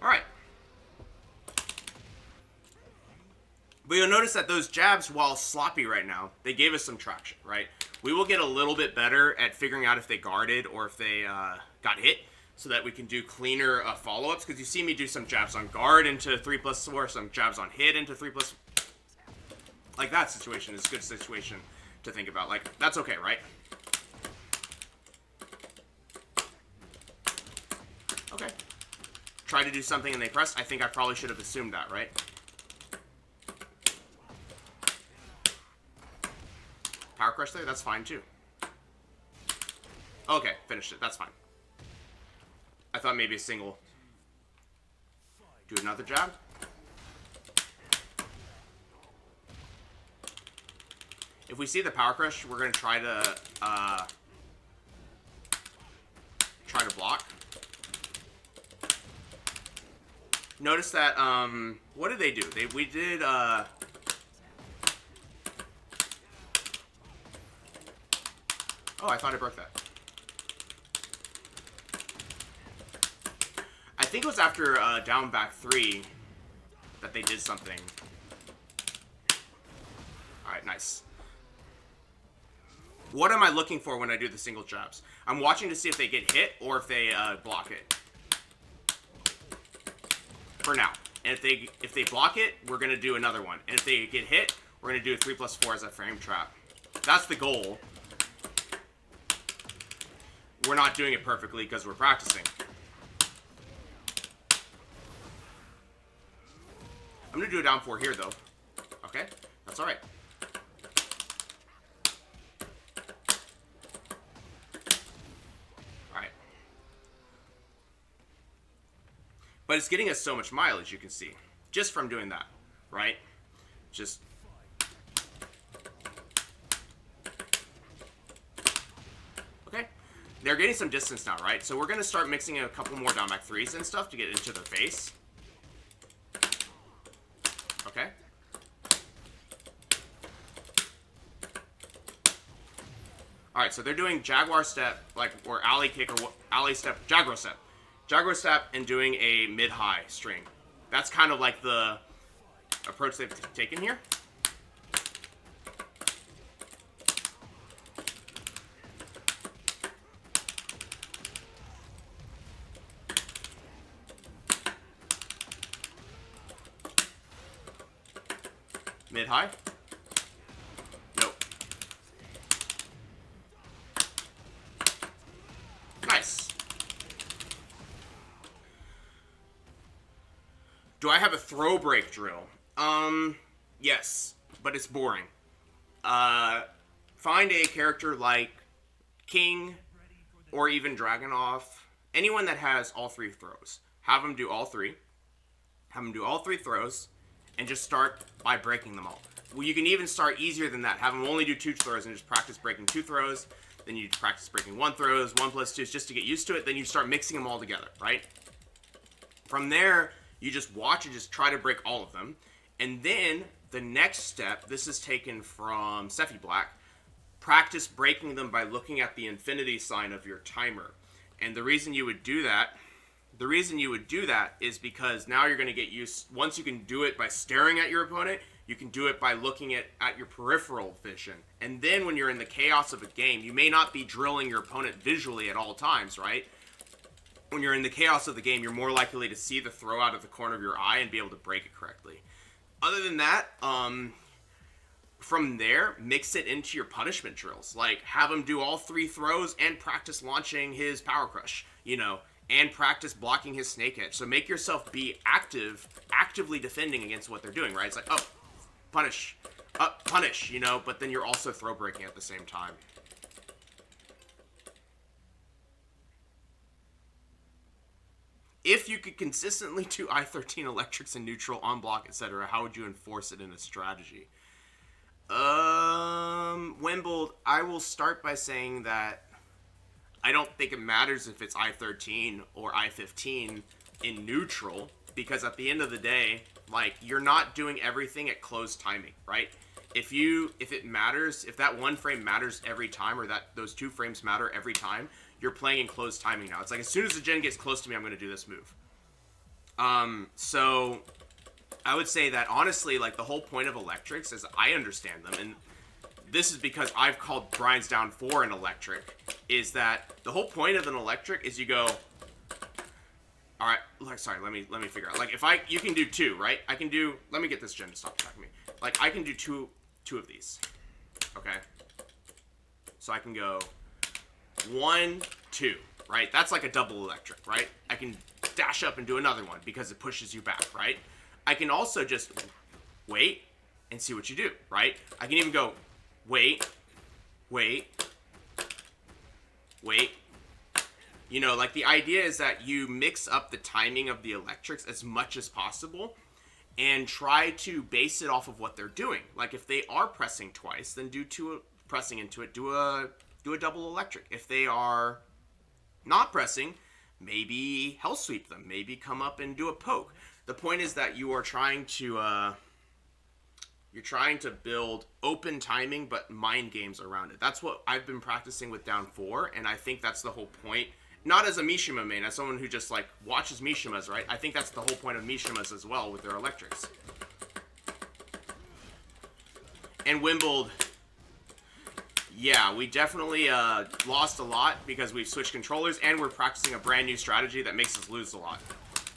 Alright. But you'll notice that those jabs, while sloppy right now, they gave us some traction, right? We will get a little bit better at figuring out if they guarded or if they got hit, so that we can do cleaner follow-ups, because you see me do some jabs on guard into 3+4, some jabs on hit into 3+. Like, that situation is a good situation to think about. Like, that's okay, right? Okay. Try to do something and they pressed. I think I probably should have assumed that, right? Power crush there? That's fine, too. Okay, finished it. That's fine. I thought maybe a single. Do another jab. If we see the power crush, we're going to try to block. Notice that, what did they do? We did, oh, I thought I broke that. I think it was after down back 3 that they did something. Alright, nice. What am I looking for when I do the single jabs? I'm watching to see if they get hit or if they block it. For now. And if they block it, we're going to do another one. And if they get hit, we're going to do a 3+4 as a frame trap. That's the goal. We're not doing it perfectly because we're practicing. I'm going to do a down 4 here, though. Okay? That's alright. Alright. But it's getting us so much mileage, you can see. Just from doing that. Right? Just... Okay. They're getting some distance now, right? So we're going to start mixing in a couple more down back 3s and stuff to get into their face. Okay. All right, so they're doing Jaguar Step, like, or Alley Kick, or Alley Step, Jaguar Step. Jaguar Step and doing a mid-high string. That's kind of like the approach they've taken here. Mid-high. Nope. Nice. Do I have a throw break drill? Yes, but it's boring. Find a character like King or even Dragunov, anyone that has all three throws. Have them do all three. Have them do all three throws, and just start by breaking them all. Well, you can even start easier than that. Have them only do 2 throws and just practice breaking 2 throws. Then you practice breaking 1 throws, 1 plus 2s, just to get used to it. Then you start mixing them all together, right? From there, you just watch and just try to break all of them. And then the next step, this is taken from Sephi Black, practice breaking them by looking at the infinity sign of your timer. And the reason you would do that is because now you're going to get used, once you can do it by staring at your opponent, you can do it by looking at your peripheral vision. And then when you're in the chaos of a game, you may not be drilling your opponent visually at all times, right? When you're in the chaos of the game, you're more likely to see the throw out of the corner of your eye and be able to break it correctly. Other than that, from there, mix it into your punishment drills. Like, have him do all 3 throws and practice launching his Power Crush, and practice blocking his Snake Edge. So make yourself be actively defending against what they're doing, right? It's like, oh, punish, but then you're also throw breaking at the same time. If you could consistently do I-13 electrics in neutral, on block, etc., how would you enforce it in a strategy? Wimbled, I will start by saying that I don't think it matters if it's I-13 or I-15 in neutral, because at the end of the day, like, you're not doing everything at closed timing, right? If it matters, if that 1 frame matters every time, or that those 2 frames matter every time, you're playing in closed timing now. It's like, as soon as the gen gets close to me, I'm going to do this move. So I would say that, honestly, like, the whole point of electrics, as I understand them, and this is because I've called Bryan's down 4 an electric, is that the whole point of an electric is you go, all right, like, sorry, let me figure out. Like, you can do 2, right? I can do, let me get this gen to stop attacking me. Like, I can do two of these, okay? So I can go 1, 2, right? That's like a double electric, right? I can dash up and do another one because it pushes you back, right? I can also just wait and see what you do, right? I can even go wait. Like, the idea is that you mix up the timing of the electrics as much as possible and try to base it off of what they're doing. Like, if they are pressing twice, then do 2 pressing into it, do a double electric. If they are not pressing, maybe hell sweep them, maybe come up and do a poke. The point is that you are trying to build open timing but mind games around it. That's what I've been practicing with down 4, and I think that's the whole point. Not as a Mishima main, as someone who just, like, watches Mishimas, right? I think that's the whole point of Mishimas as well with their electrics. And Wimbled, yeah, we definitely lost a lot because we've switched controllers, and we're practicing a brand new strategy that makes us lose a lot.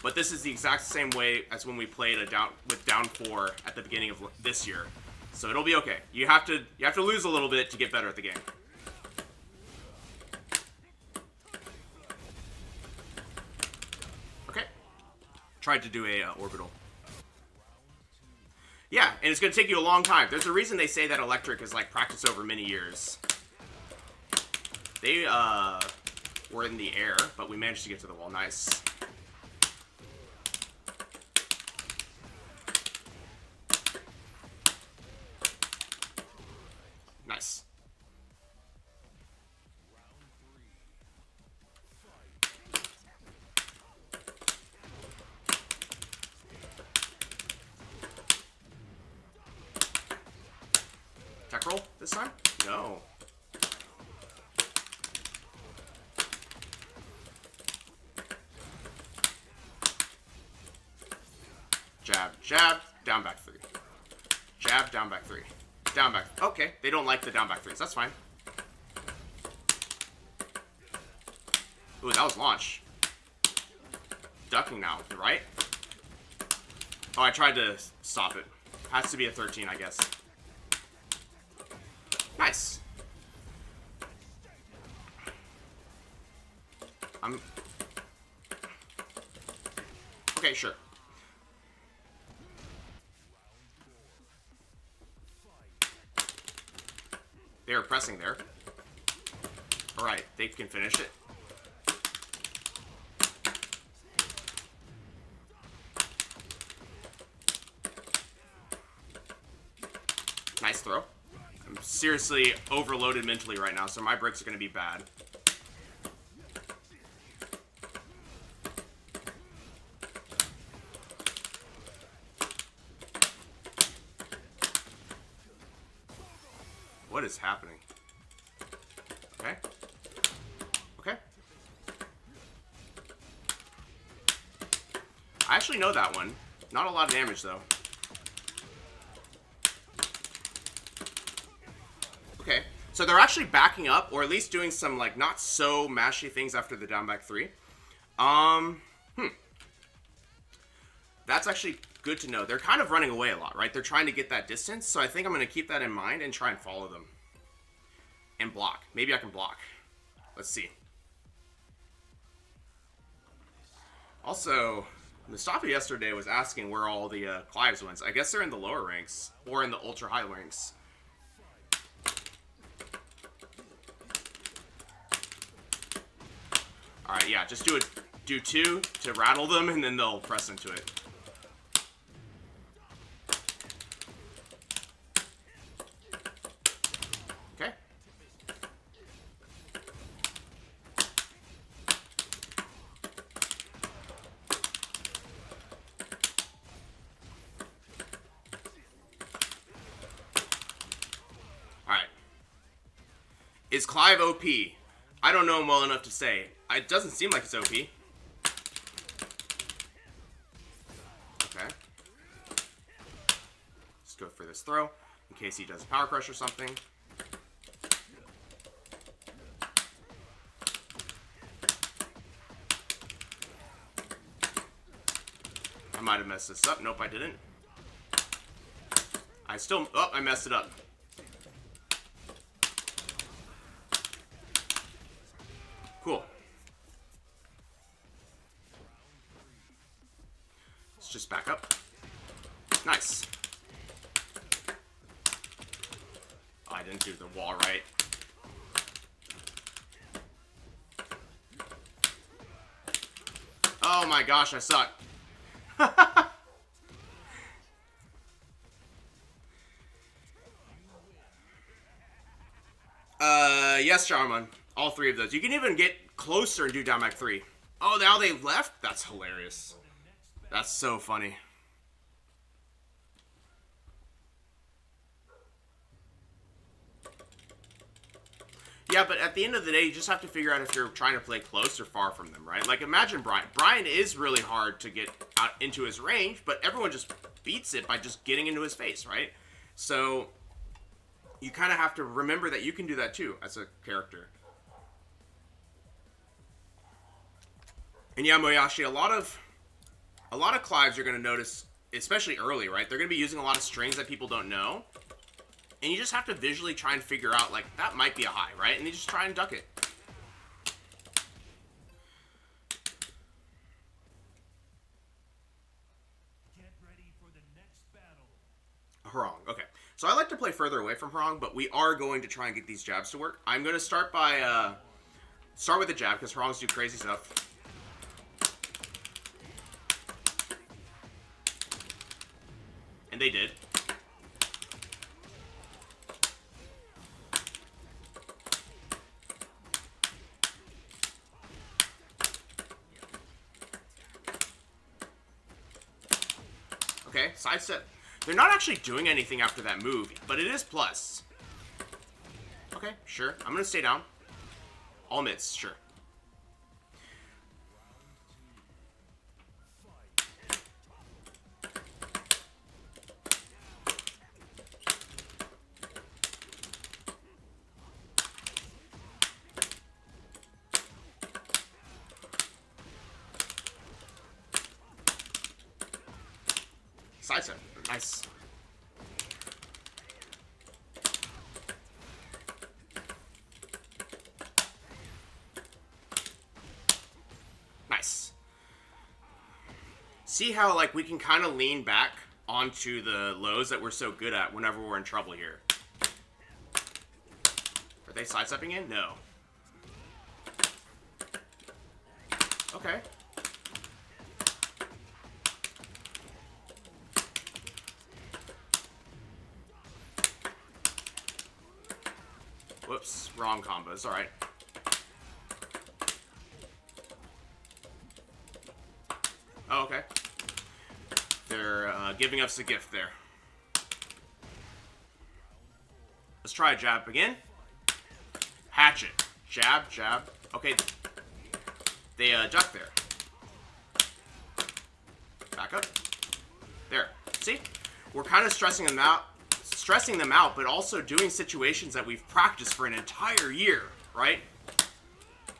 But this is the exact same way as when we played with down 4 at the beginning of this year. So it'll be okay. You have to lose a little bit to get better at the game. Okay. Tried to do a orbital. Yeah, and it's going to take you a long time. There's a reason they say that electric is, like, practice over many years. They were in the air, but we managed to get to the wall. Nice. Nice. Tech roll this time? No. Jab, jab, down back 3. Jab, down back 3. Down back. Okay, they don't like the down back 3s. That's fine. Ooh, that was launch. Ducking now, right? Oh, I tried to stop it. Has to be a 13, I guess. Nice. Okay, sure. They were pressing there. Alright, they can finish it. Nice throw. I'm seriously overloaded mentally right now, so my bricks are going to be bad. What is happening? Okay. Okay. I actually know that one. Not a lot of damage, though. Okay. So they're actually backing up, or at least doing some, like, not so mashy things after the down back 3. That's actually good to know. They're kind of running away a lot, right? They're trying to get that distance, so I think I'm going to keep that in mind and try and follow them. And block. Maybe I can block. Let's see. Also, Mustafa yesterday was asking where all the Clives went. I guess they're in the lower ranks, or in the ultra-high ranks. Alright, yeah, just do 2 to rattle them, and then they'll press into it. Okay. Alright. Is Clive OP? I don't know him well enough to say. It doesn't seem like it's OP. Okay. Let's go for this throw, in case he does power crush or something. I might have messed this up. Nope, I didn't. Oh, I messed it up. Cool. Let's just back up. Nice. Oh, I didn't do the wall right. Oh my gosh, I suck. Yes, Jarman. All 3 of those. You can even get closer and do down back 3. Oh, now they left? That's hilarious. That's so funny. Yeah, but at the end of the day, you just have to figure out if you're trying to play close or far from them, right? Like, imagine Bryan. Bryan is really hard to get out into his range, but everyone just beats it by just getting into his face, right? So, you kind of have to remember that you can do that too, as a character. And yeah, Moyashi, a lot of Clives you're going to notice, especially early, right? They're going to be using a lot of strings that people don't know. And you just have to visually try and figure out, like, that might be a high, right? And you just try and duck it. Get ready for the next battle. Harong, okay. So I like to play further away from Harong, but we are going to try and get these jabs to work. I'm going to start by, start with the jab, because Harongs do crazy stuff. And they did. Okay, sidestep. They're not actually doing anything after that move, but it is plus. Okay, sure. I'm going to stay down. All mids, sure. Sidestep. Nice. Nice. See how, like, we can kind of lean back onto the lows that we're so good at whenever we're in trouble here. Are they sidestepping in? No. Okay. Whoops, wrong combos. Alright. Oh, okay. They're giving us a gift there. Let's try a jab again. Hatchet. Jab, jab. Okay. They duck there. Back up. There. See? We're kind of stressing them out, but also doing situations that we've practiced for an entire year, right?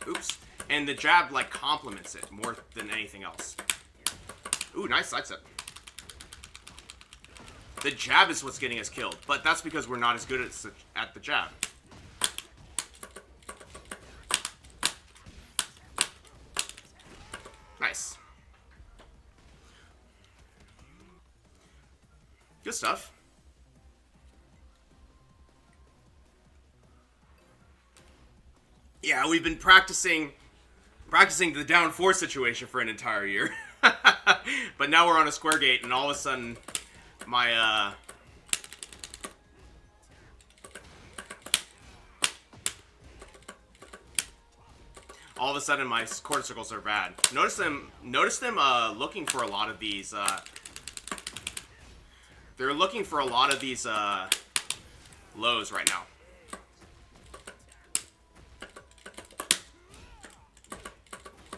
Oops. And the jab, like, complements it more than anything else. Ooh, nice sidestep. The jab is what's getting us killed, but that's because we're not as good at the jab. Nice. Good stuff. Yeah, we've been practicing the down 4 situation for an entire year. But now we're on a square gate, and all of a sudden, my, all of a sudden my quarter circles are bad. Notice them looking for a lot of these, they're looking for a lot of these, lows right now.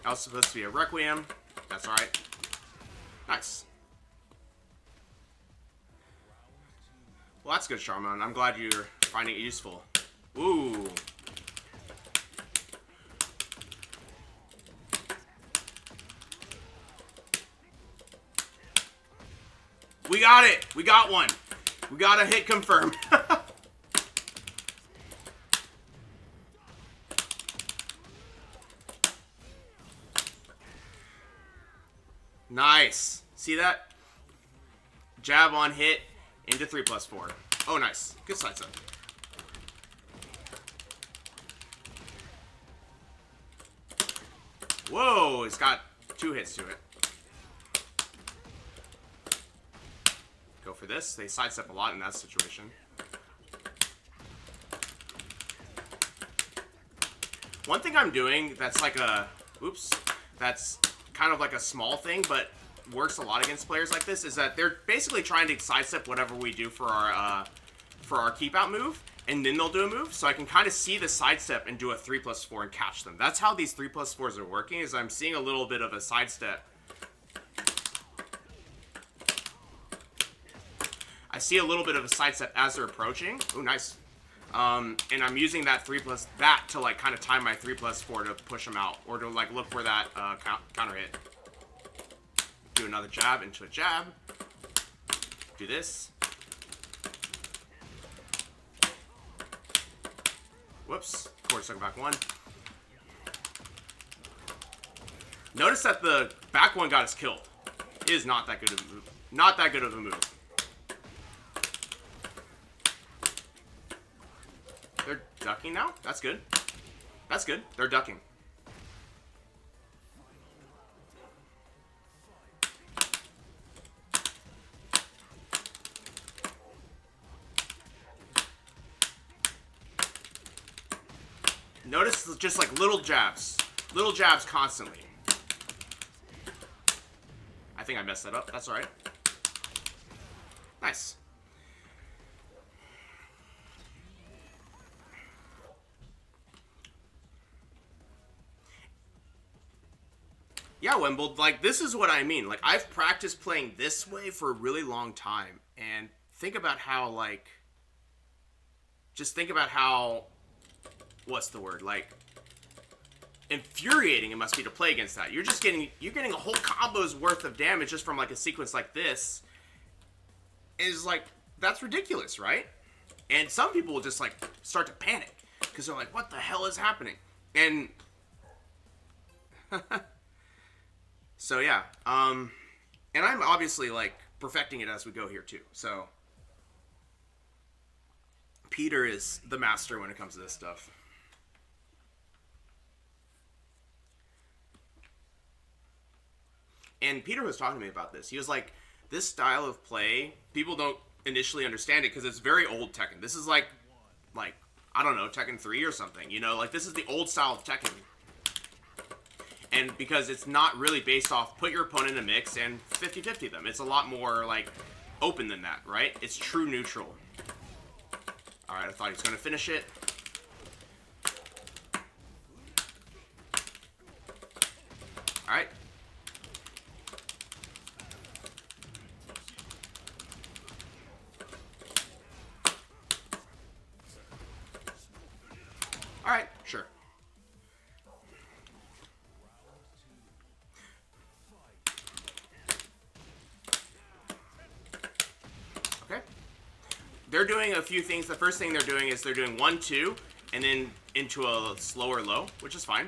That was supposed to be a Requiem. That's alright. Nice. Well, that's good, Charmon. I'm glad you're finding it useful. Ooh. We got it! We got one! We got a hit confirmed. Nice. See that? Jab on hit into 3+4. Oh, nice. Good sidestep. Whoa, it's got 2 hits to it. Go for this. They sidestep a lot in that situation. One thing I'm doing that's like a... Oops. That's kind of like a small thing, but works a lot against players like this, is that they're basically trying to sidestep whatever we do for our keep out move, and then they'll do a move. So I can kind of see the sidestep and do a 3+4 and catch them. That's how these 3+4s are working, is I'm seeing a little bit of a sidestep. I see a little bit of a sidestep as they're approaching. Ooh, nice. And I'm using that to like kind of time my 3+4 to push them out, or to like look for that counter hit. Do another jab into a jab. Do this. Whoops. Forward circle back 1. Notice that the back 1 got us killed. It is not that good of a move. Not that good of a move. They're ducking now? That's good. That's good. They're ducking. Notice just like little jabs. Little jabs constantly. I think I messed that up. That's alright. Nice. Yeah, Wimble, like, this is what I mean. Like, I've practiced playing this way for a really long time. And think about how, like... Just think about how... What's the word? Like... Infuriating it must be to play against that. You're just getting... You're getting a whole combo's worth of damage just from, like, a sequence like this. Is like, that's ridiculous, right? And some people will just like start to panic because they're like, what the hell is happening? And so yeah, and I'm obviously like perfecting it as we go here too. So Peter is the master when it comes to this stuff. And Peter was talking to me about this. He was like, this style of play, people don't initially understand it because it's very old Tekken. This is like I don't know, Tekken 3 or something. You know, like this is the old style of Tekken. And because it's not really based off put your opponent in a mix and 50-50 them. It's a lot more like open than that, right? It's true neutral. Alright, I thought he was going to finish it. Alright. Alright, sure. Okay. They're doing a few things. The first thing they're doing is they're doing 1-2 and then into a slower low, which is fine.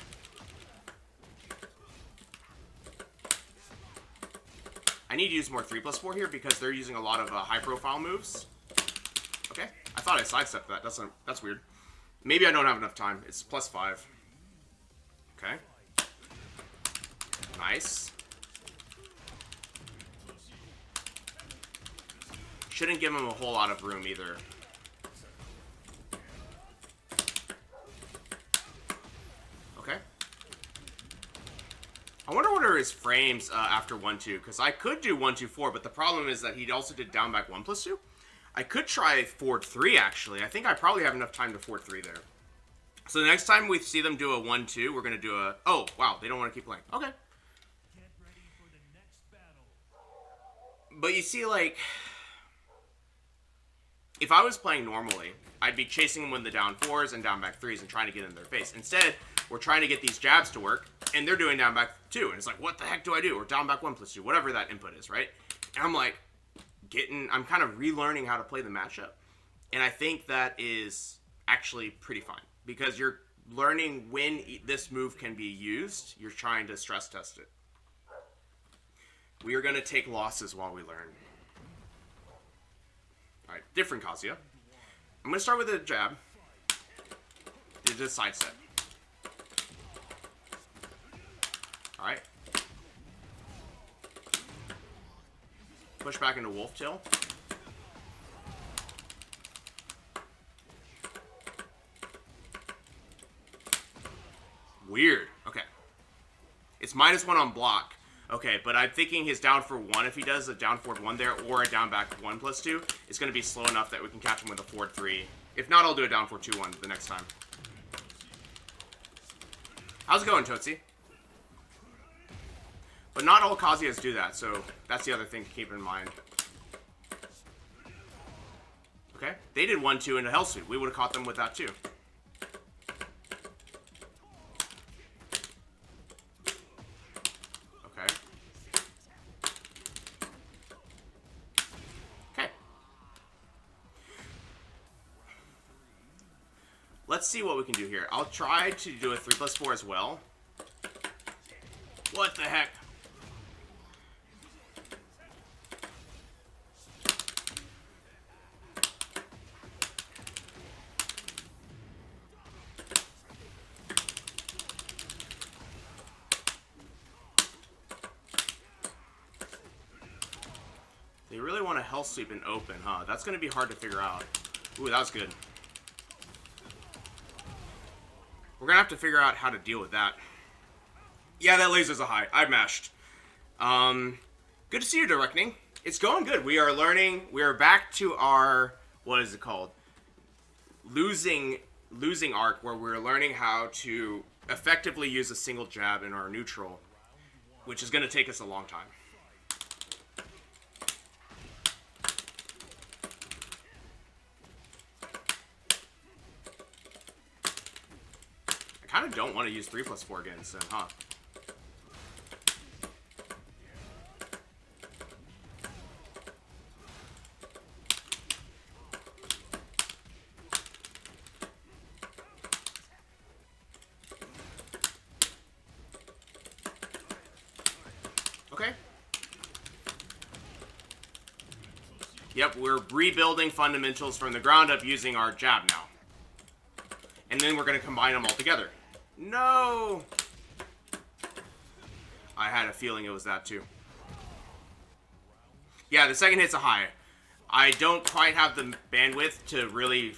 I need to use more 3+4 here because they're using a lot of high profile moves. Okay. I thought I sidestepped that. That's weird. Maybe I don't have enough time. It's +5. Okay. Nice. Shouldn't give him a whole lot of room either. Okay. I wonder what are his frames after 1-2, because I could do 1-2-4, but the problem is that he also did down back 1+2. I could try forward 3 actually. I think I probably have enough time to forward 3 there. So the next time we see them do a 1-2, we're gonna do a. Oh wow, they don't want to keep playing. Okay. But you see, like, if I was playing normally, I'd be chasing them with the down 4s and down back 3s and trying to get in their face. Instead, we're trying to get these jabs to work, and they're doing down back 2, and it's like, what the heck do I do? Or down back 1+2, whatever that input is, right? And I'm like, I'm kind of relearning how to play the matchup. And I think that is actually pretty fine. Because you're learning when this move can be used. You're trying to stress test it. We are going to take losses while we learn. Alright, different Kazuya. I'm going to start with a jab. Did a side step. Alright. Push back into Wolf Tail. Weird. Okay. It's -1 on block. Okay, but I'm thinking his down for 1, if he does a down forward 1 there, or a down back 1+2, is going to be slow enough that we can catch him with a forward 3. If not, I'll do a down forward 2-1 the next time. How's it going, Tootsie? But not all Kazuyas do that, so that's the other thing to keep in mind. Okay, they did 1-2 into Hellsuit. We would have caught them with that too. Okay. Okay. Let's see what we can do here. I'll try to do a 3+4 as well. What the heck? They really want to hell sweep and open, huh? That's going to be hard to figure out. Ooh, that was good. We're going to have to figure out how to deal with that. Yeah, that laser's a high. I mashed. Good to see you, Directing. It's going good. We are learning. We are back to our, what is it called? Losing arc, where we're learning how to effectively use a single jab in our neutral, which is going to take us a long time. I kind of don't want to use 3+4 against him, huh? Yep, we're rebuilding fundamentals from the ground up using our jab now. And then we're going to combine them all together. No! I had a feeling it was that too. Yeah, the second hit's a high. I don't quite have the bandwidth to really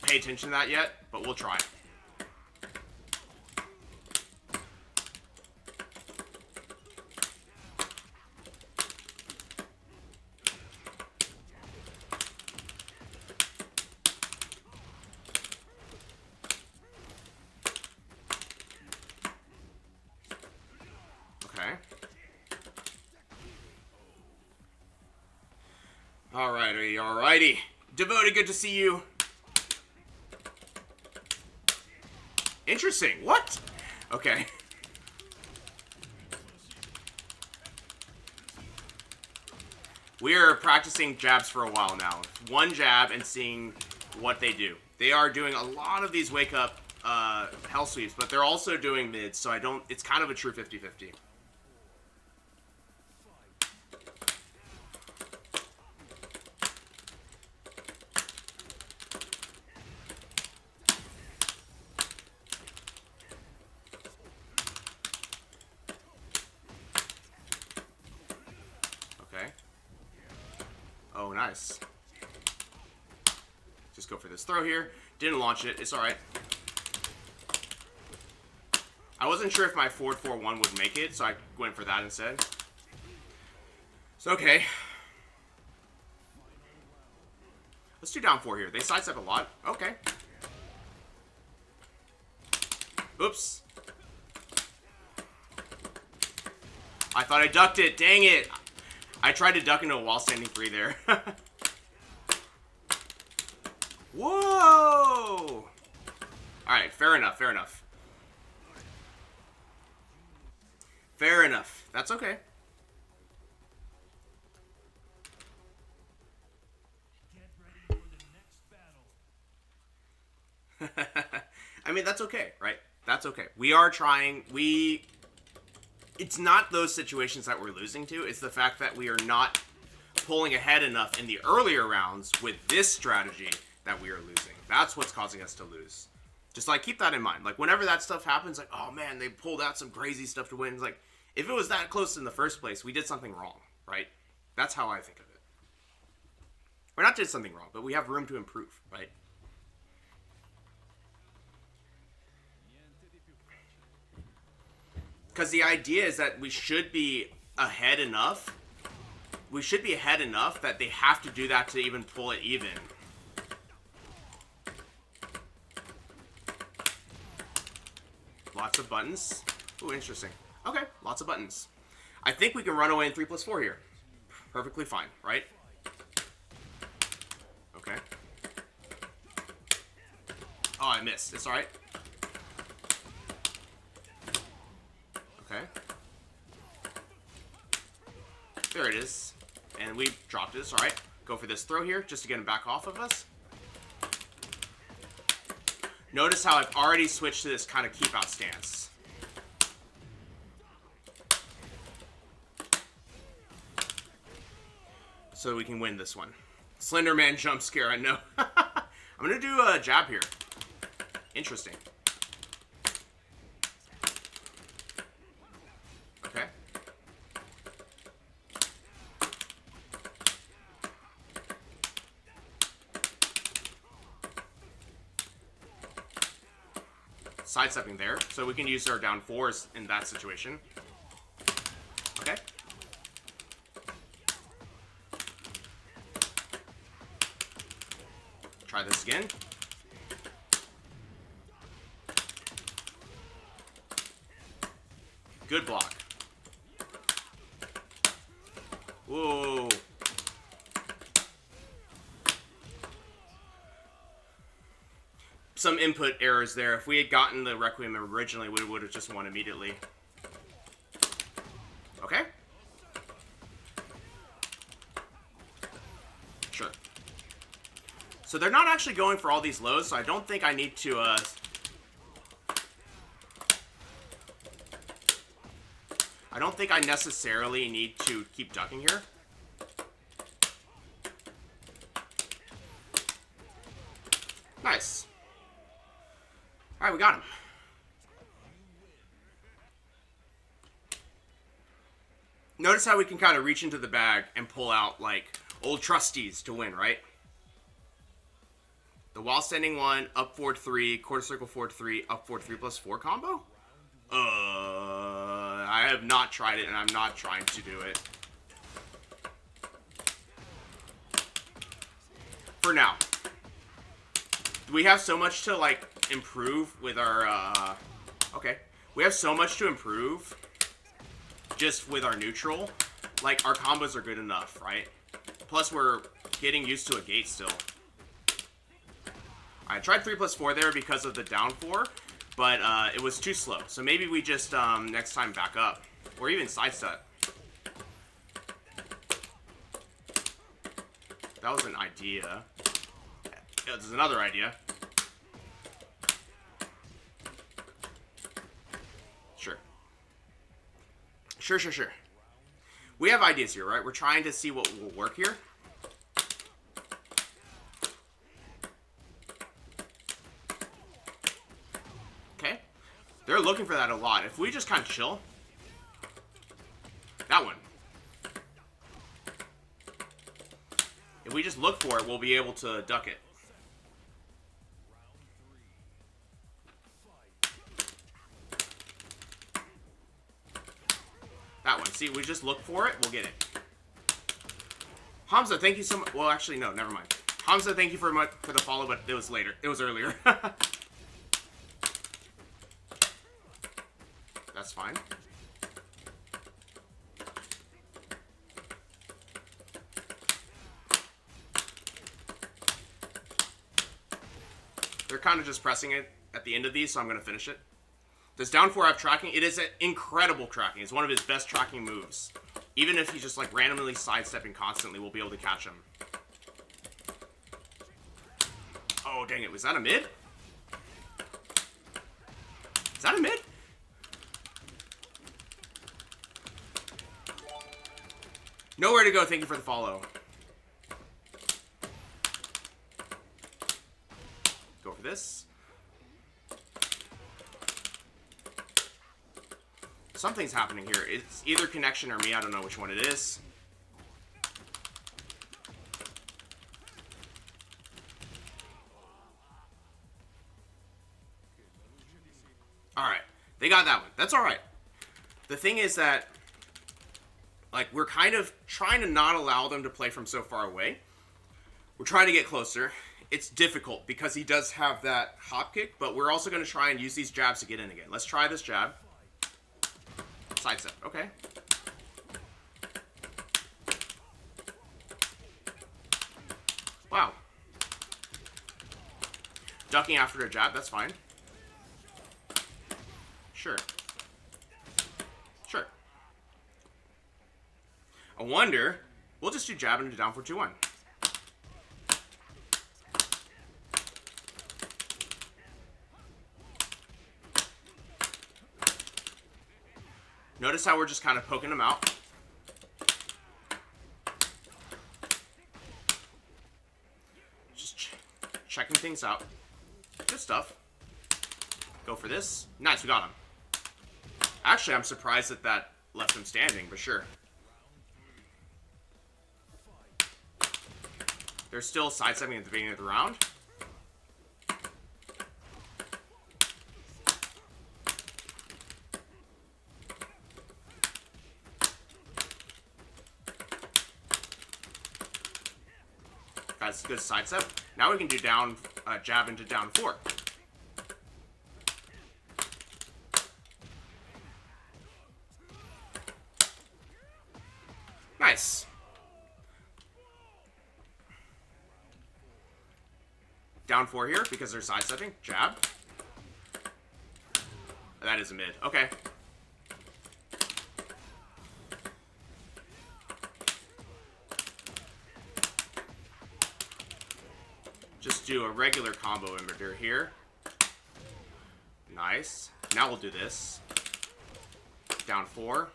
pay attention to that yet, but we'll try. Okay. Alrighty, alrighty. Devoted, good to see you. Interesting. What? Okay. We are practicing jabs for a while now. One jab and seeing what they do. They are doing a lot of these wake up hell sweeps, but they're also doing mids, so it's kind of a true 50-50. Oh, nice. Just go for this throw here. Didn't launch it. It's alright. I wasn't sure if my forward 4-1 would make it, so I went for that instead. It's okay. Let's do down 4 here. They sidestep a lot. Okay. Oops. I thought I ducked it. Dang it. I tried to duck into a wall standing 3 there. Whoa! Alright, fair enough, fair enough. Fair enough. That's okay. I mean, that's okay, right? That's okay. We are trying. It's not those situations that we're losing to. It's the fact that we are not pulling ahead enough in the earlier rounds with this strategy that we are losing. That's what's causing us to lose. Just, like, keep that in mind. Like, whenever that stuff happens, like, oh, man, they pulled out some crazy stuff to win. It's like, if it was that close in the first place, we did something wrong, right? That's how I think of it. Or not did something wrong, but we have room to improve, right? Because the idea is that we should be ahead enough. We should be ahead enough that they have to do that to even pull it even. Lots of buttons. Ooh, interesting. Okay, lots of buttons. I think we can run away in 3+4 here. Perfectly fine, right? Okay. Oh, I missed. It's alright. Okay. There it is. And we dropped it. It's alright. Go for this throw here, just to get him back off of us. Notice how I've already switched to this kind of keep out stance. So we can win this one. Slenderman jump scare, I know. I'm going to do a jab here. Interesting. Okay. Sidestepping there, so we can use our down 4s in that situation. Okay. Try this again. Good block. Whoa. Some input errors there. If we had gotten the Requiem originally, we would have just won immediately. Okay. Sure. So they're not actually going for all these lows, so I don't think I need to, I don't think I necessarily need to keep ducking here. Nice. Alright, we got him. Notice how we can kind of reach into the bag and pull out, like, old trusties to win, right? The while standing 1, up forward 3, quarter circle forward 3, up forward 3 plus 4 combo? I have not tried it, and I'm not trying to do it. For now. We have so much to, like, improve with our, okay. We have so much to improve just with our neutral. Like, our combos are good enough, right? Plus, we're getting used to a gate still. I tried 3 plus 4 there because of the down 4, but it was too slow. So maybe we just, next time, back up. Or even sidestep. That was an idea. Yeah, there's another idea. Sure. Sure. We have ideas here, right? We're trying to see what will work here. Okay. They're looking for that a lot. If we just kind of chill. That one. If we just look for it, we'll be able to duck it. That one. See, we just look for it, we'll get it. Hamza, thank you so much. Well, actually, no, never mind. Hamza, thank you for the follow, but it was later. It was earlier. That's fine. They're kind of just pressing it at the end of these, so I'm going to finish it. This down 4 up tracking, it is an incredible tracking. It's one of his best tracking moves. Even if he's just like randomly sidestepping constantly, we'll be able to catch him. Oh, dang it. Was that a mid? Is that a mid? Nowhere to go. Thank you for the follow. Go for this. Something's happening here. It's either connection or me. I don't know which one it is. Alright. They got that one. That's alright. The thing is that, like, we're kind of trying to not allow them to play from so far away. We're trying to get closer. It's difficult because he does have that hop kick, but we're also going to try and use these jabs to get in again. Let's try this jab. Sidestep. Okay. Wow. Ducking after a jab, that's fine. Sure. Sure. I wonder, we'll just do jab into down for 2-1. Notice how we're just kind of poking them out. Just checking things out. Good stuff. Go for this. Nice, we got him. Actually, I'm surprised that that left him standing, but sure. They're still sidestepping at the beginning of the round. That's good sidestep. Now we can do down, jab into down 4. Nice. Down 4 here because they're sidestepping. Jab. That is a mid. Okay. Just do a regular combo emitter here. Nice. Now we'll do this. Down 4.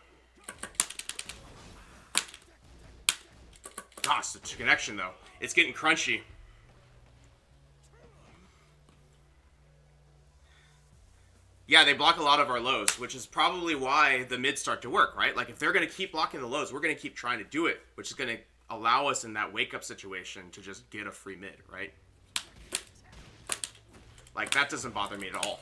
Gosh, the connection though. It's getting crunchy. Yeah, they block a lot of our lows, which is probably why the mids start to work, right? Like if they're going to keep blocking the lows, we're going to keep trying to do it, which is going to allow us in that wake up situation to just get a free mid, right? Like that doesn't bother me at all.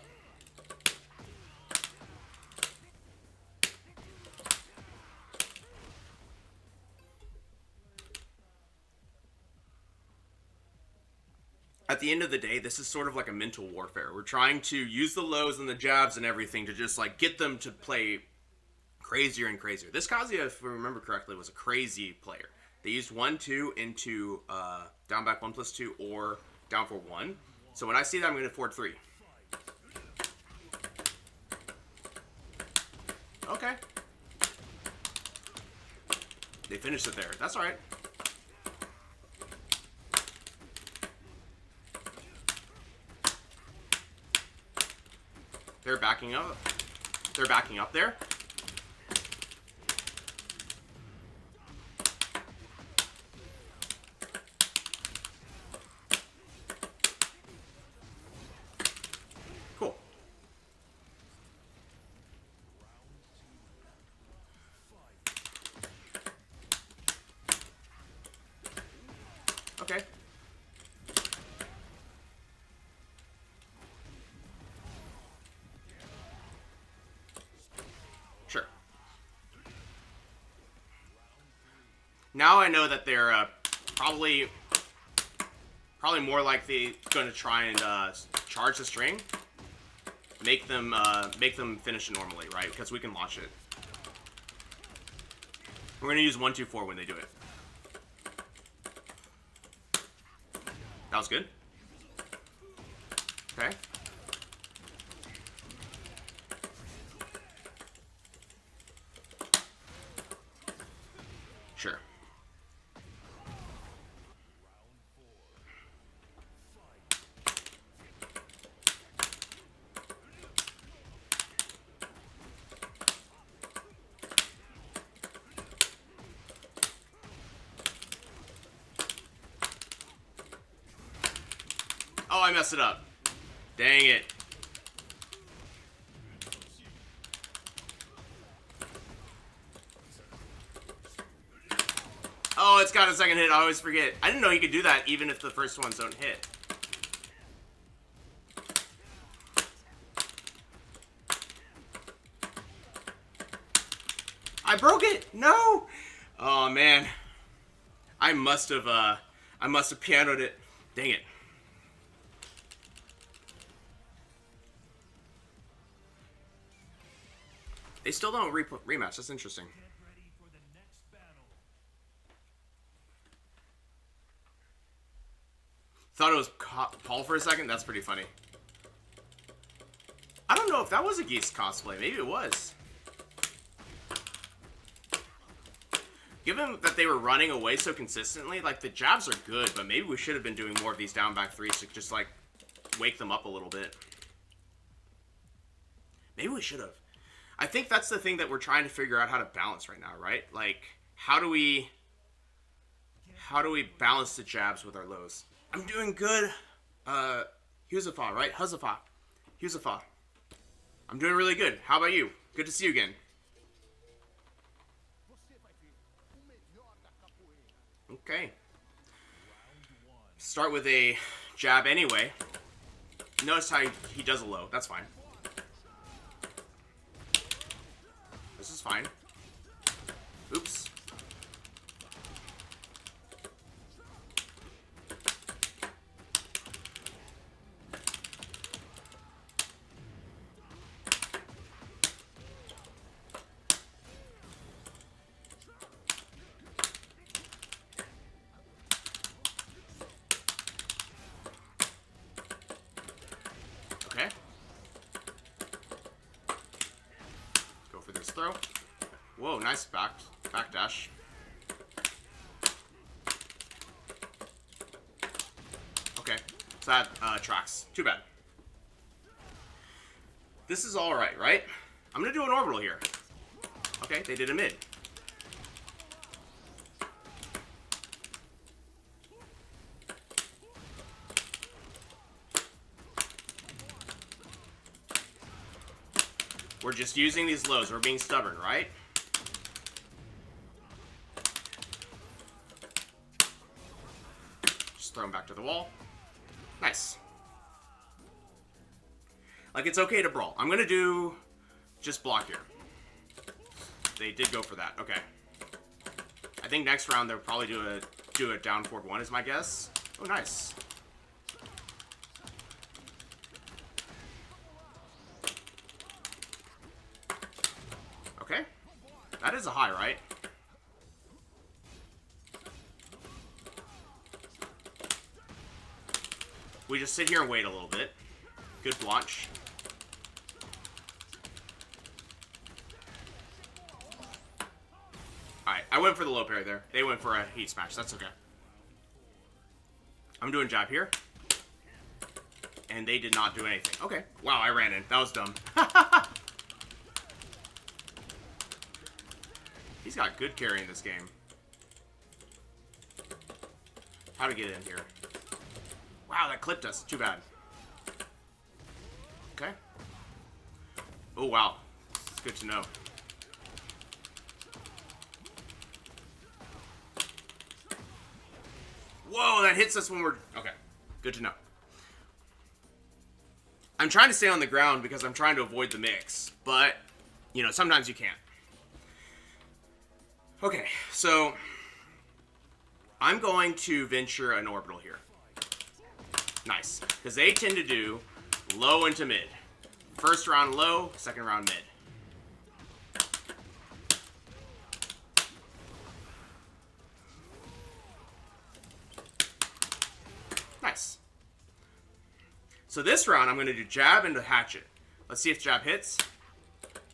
At the end of the day, this is sort of like a mental warfare. We're trying to use the lows and the jabs and everything to just like get them to play crazier and crazier. This Kazuya, if we remember correctly, was a crazy player. They used 1-2 into down back 1+2 or down for 1. So when I see that, I'm going to forward 3. Okay. They finished it there. That's all right. They're backing up. They're backing up there. Cool. Okay. Sure. Now I know that they're probably more likely going to try and charge the string, make them finish it normally, right? Because we can launch it. We're going to use 1-2-4 when they do it. That was good. Okay. Sure. Oh, I messed it up. Dang it. Oh, it's got a second hit. I always forget. I didn't know he could do that even if the first ones don't hit. I broke it. No. Oh man. I must have pianoed it. Dang it. They still don't rematch. That's interesting. Thought it was Paul for a second. That's pretty funny. I don't know if that was a Geese cosplay. Maybe it was. Given that they were running away so consistently, like the jabs are good, but maybe we should have been doing more of these down back threes to just like wake them up a little bit. Maybe we should have. I think that's the thing that we're trying to figure out how to balance right now, right? Like, how do we balance the jabs with our lows? I'm doing good. Huzafa, right? Huzafa. Huzafa. I'm doing really good. How about you? Good to see you again. Okay. Start with a jab anyway. Notice how he does a low. That's fine. This is fine. Oops. Okay. Go for this throw. Whoa, nice back dash. Okay, so that tracks. Too bad. This is alright, right? I'm gonna do an orbital here. Okay, they did a mid. We're just using these lows. We're being stubborn, right? Just throw him back to the wall. Nice. Like, it's okay to brawl. I'm gonna do just block here. They did go for that. Okay. I think next round they'll probably do a down forward 1 is my guess. Oh, nice. Okay. That is a high, right? We just sit here and wait a little bit. Good launch. Alright, I went for the low parry there. They went for a heat smash. That's okay. I'm doing jab here. And they did not do anything. Okay. Wow, I ran in. That was dumb. He's got good carry in this game. How to get in here. Wow, that clipped us. Too bad. Okay. Oh, wow. It's good to know. Whoa, that hits us when we're... Okay. Good to know. I'm trying to stay on the ground because I'm trying to avoid the mix. But, you know, sometimes you can't. Okay, so... I'm going to venture an orbital here. Nice. Because they tend to do low into mid. First round low, second round mid. Nice. So this round, I'm going to do jab into hatchet. Let's see if jab hits.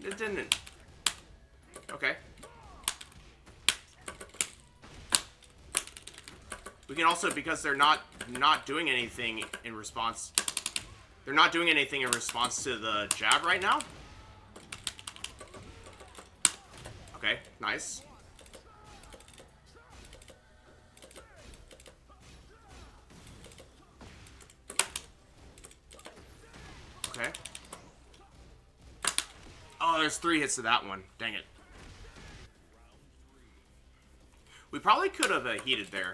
It didn't. Okay. We can also, because they're not doing anything in response. They're not doing anything in response to the jab right now. Okay, nice. Okay. Oh, there's 3 hits to that one. Dang it. We probably could have heated there.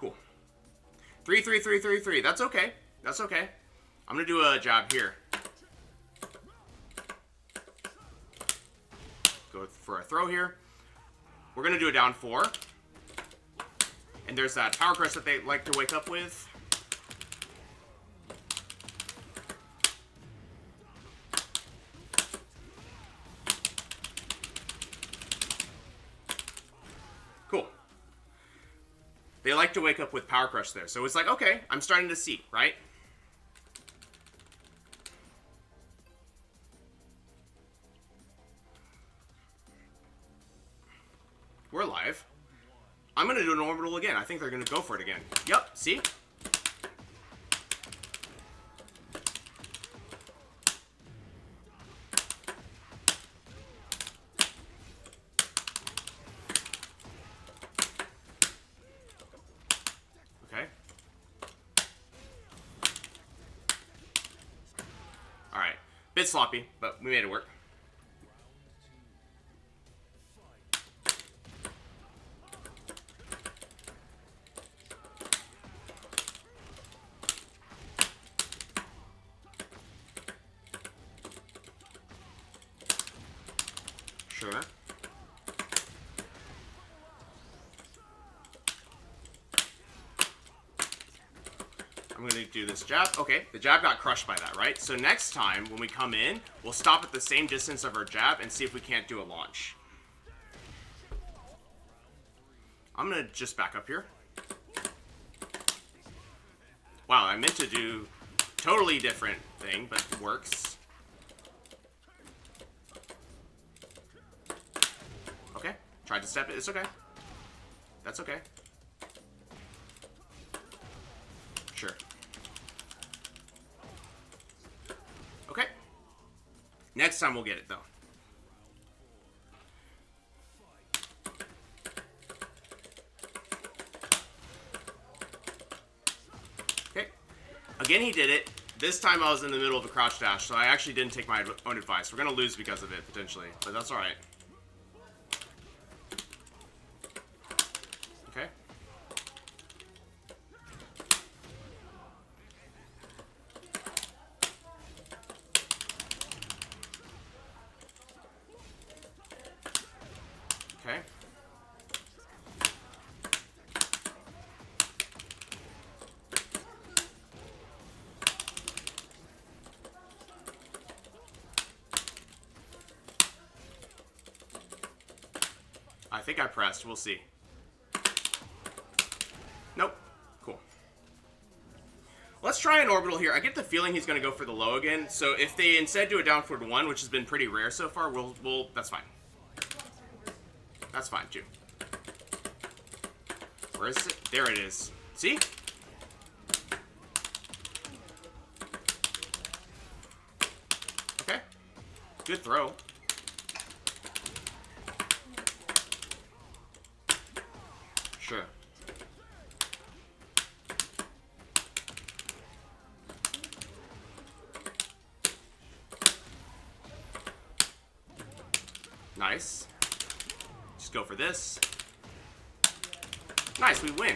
Cool. 3, 3, 3, 3, 3. That's okay. That's okay. I'm gonna do a jab here. Go for a throw here. We're gonna do a down 4. And there's that power crush that they like to wake up with. Cool. They like to wake up with power crush there. So it's like, okay, I'm starting to see, right? We're live. I'm going to do an orbital again. I think they're going to go for it again. Yep, see? Okay. Alright. Bit sloppy, but we made it work. Sure. I'm going to do this jab. Okay, the jab got crushed by that, right? So next time, when we come in, we'll stop at the same distance of our jab and see if we can't do a launch. I'm going to just back up here. Wow, I meant to do totally different thing, but it works. Okay, tried to step it. It's okay. That's okay. Sure. Okay, Next time we'll get it, though. Okay. Again, he did it. This time I was in the middle of a crouch dash, so I actually didn't take my own advice. We're going to lose because of it, potentially. But that's alright. Okay. Okay. I think I pressed. We'll see. Nope. Cool. Let's try an orbital here. I get the feeling he's going to go for the low again. So if they instead do a down forward 1, which has been pretty rare so far, we'll that's fine. That's fine, too. Where is it? There it is. See? Okay. Good throw. Sure. Nice. Just go for this. Nice, we win.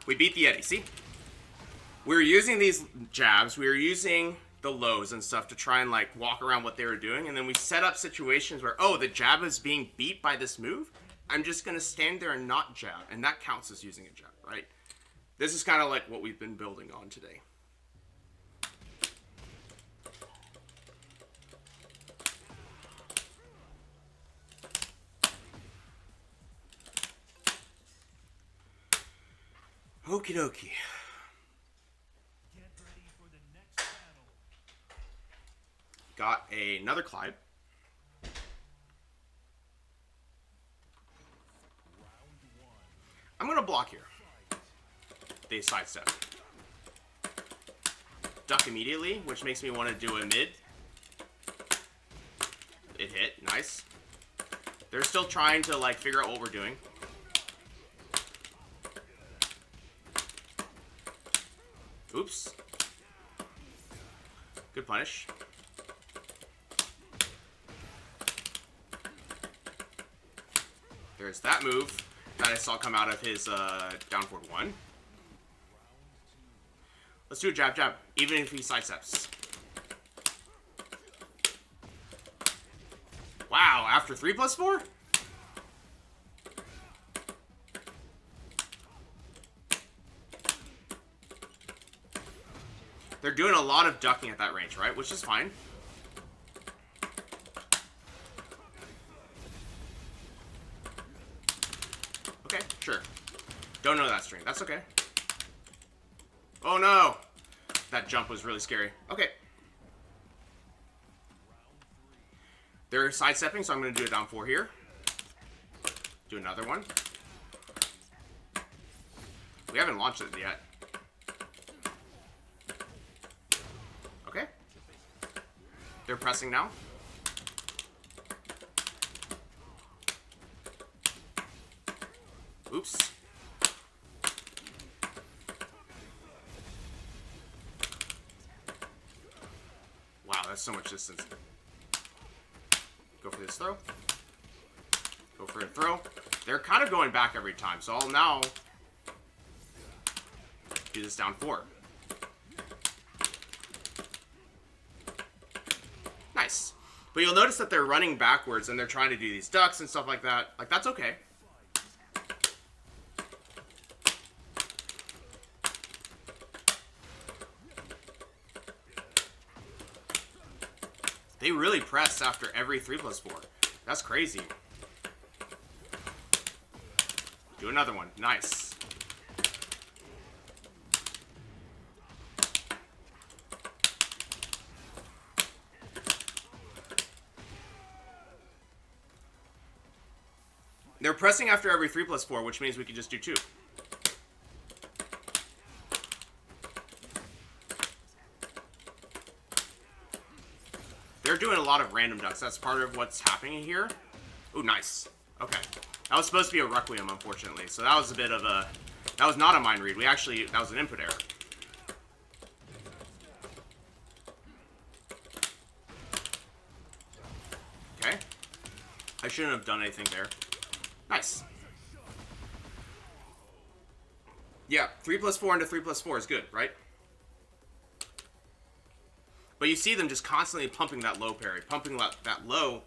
We beat the Yeti, see? We were using these jabs, we were using the lows and stuff to try and like walk around what they were doing, and then we set up situations where, oh, the jab is being beat by this move. I'm just going to stand there and not jab, and that counts as using a jab, right? This is kind of like what we've been building on today. Okie dokie. Got another Clyde. I'm going to block here. They sidestep. Duck immediately, which makes me want to do a mid. It hit. Nice. They're still trying to like figure out what we're doing. Oops. Good punish. There's that move that I saw come out of his down forward 1. Let's do a jab jab, even if he sidesteps. Wow, after 3+4? They're doing a lot of ducking at that range, right? Which is fine. Okay, sure. Don't know that string. That's okay. Oh no! That jump was really scary. Okay. They're sidestepping, so I'm going to do a down 4 here. Do another one. We haven't launched it yet. Okay. They're pressing now. Oops. Wow, that's so much distance. Go for this throw. Go for a throw. They're kind of going back every time, so I'll now do this down 4. Nice. But you'll notice that they're running backwards and they're trying to do these ducks and stuff like that. Like, that's okay. They really press after every 3+4. That's crazy. Do another one. Nice. They're pressing after every 3+4, which means we can just do 2. They're doing a lot of random ducks. That's part of what's happening here. Ooh, nice. Okay. That was supposed to be a Requiem, unfortunately. So that was a bit of a... That was not a mind read. That was an input error. Okay. I shouldn't have done anything there. Nice. Yeah, 3+4 into 3+4 is good, right? But you see them just constantly pumping that low parry, pumping that low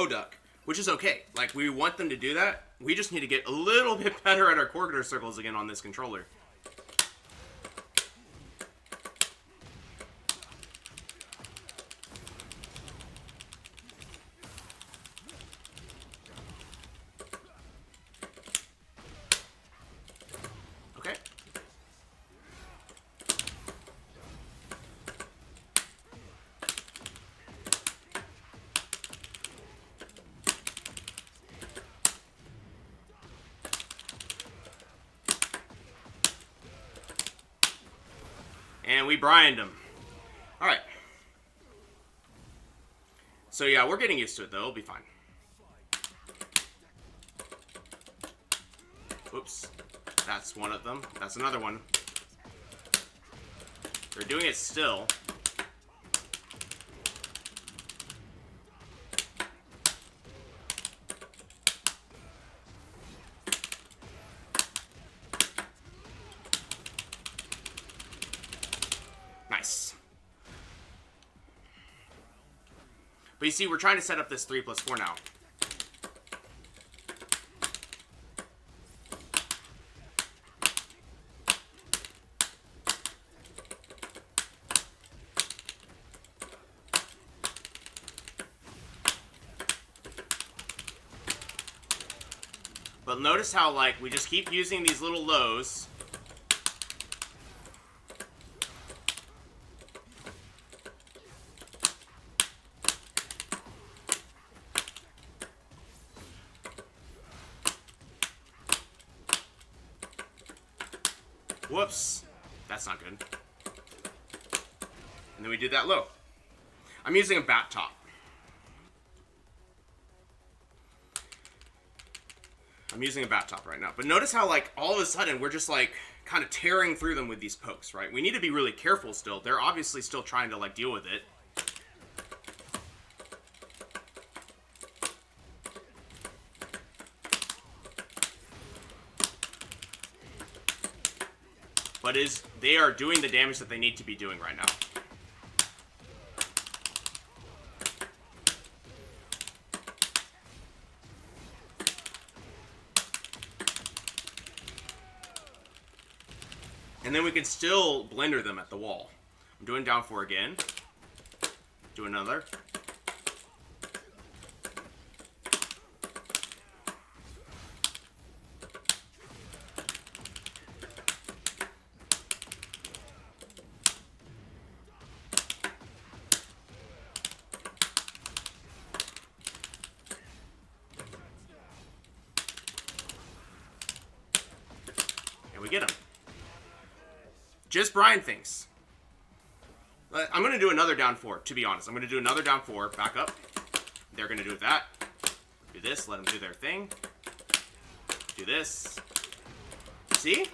duck, which is okay. Like, we want them to do that. We just need to get a little bit better at our corridor circles again on this controller. Okay. And we Bryaned him. Alright. So yeah, we're getting used to it though. It'll be fine. Whoops. That's one of them. That's another one. They're doing it still. Nice. But you see, we're trying to set up this 3+4 now. But notice how, like, we just keep using these little lows. Whoops. That's not good. And then we did that low. I'm using a bat top. I'm using a bat top right now. But notice how, like, all of a sudden, we're just, like, kind of tearing through them with these pokes, right? We need to be really careful still. They're obviously still trying to, like, deal with it. But they are doing the damage that they need to be doing right now. And then we can still blender them at the wall. I'm doing down 4 again. Do another. And we get them. Just Bryan thinks. I'm going to do another down 4, to be honest. I'm going to do another down 4, back up. They're going to do that. Do this, let them do their thing. Do this. See?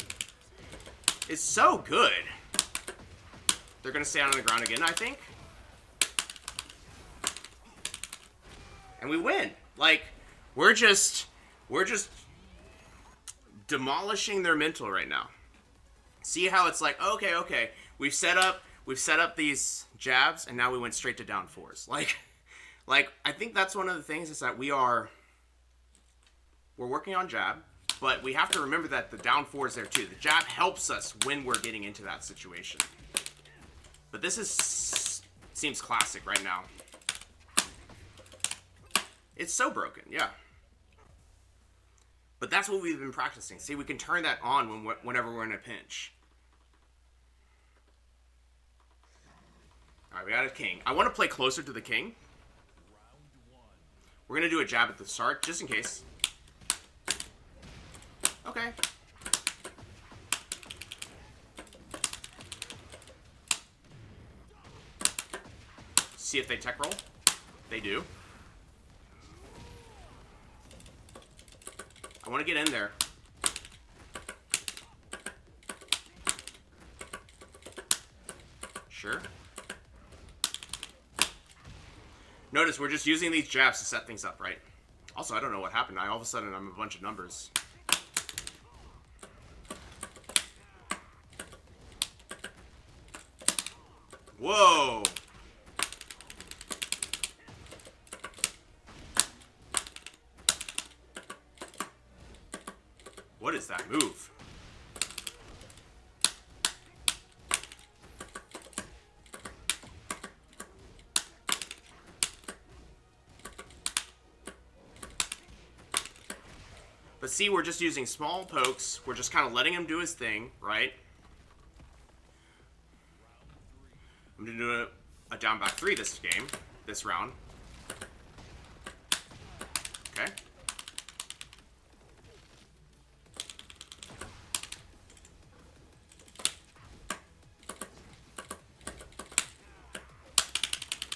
It's so good. They're going to stay on the ground again, I think. And we win. Like, we're just demolishing their mental right now. See how it's like, okay, we've set up these jabs, and now we went straight to down 4s. Like I think that's one of the things is that we're working on jab, but we have to remember that the down 4 is there too. The jab helps us when we're getting into that situation. But this seems classic right now. It's so broken, yeah. But that's what we've been practicing. See, we can turn that on whenever we're in a pinch. All right, we got a king. I want to play closer to the king. We're going to do a jab at the start, just in case. Okay. See if they tech roll. They do. I want to get in there. Sure. Notice we're just using these jabs to set things up, right? Also, I don't know what happened. All of a sudden, I'm a bunch of numbers. Whoa! What is that move? But see, we're just using small pokes. We're just kind of letting him do his thing, right? I'm going to do a down back 3 this game, this round. Okay.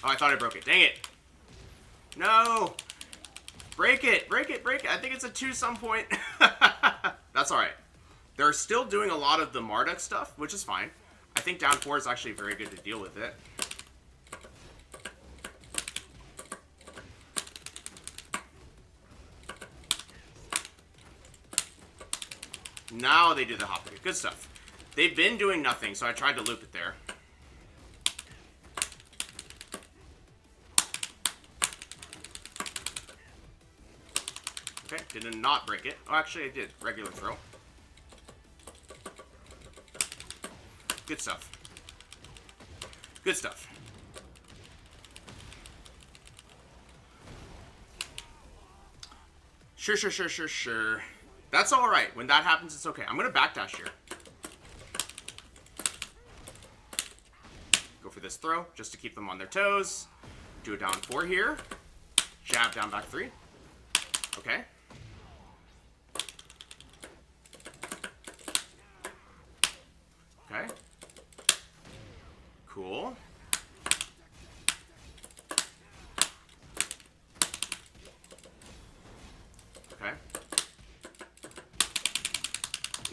Oh, I thought I broke it. Dang it. No. Break it. Break it. Break it. I think it's a 2 some point. That's all right. They're still doing a lot of the Marduk stuff, which is fine. I think down 4 is actually very good to deal with it. Now they do the hop. Good stuff. They've been doing nothing, so I tried to loop it there. Okay, did not break it. Oh, actually I did. Regular throw. Good stuff. Good stuff. Sure. That's alright. When that happens, it's okay. I'm going to backdash here. Go for this throw, just to keep them on their toes. Do a down 4 here. Jab, down back 3. Okay. Okay. Cool. Okay.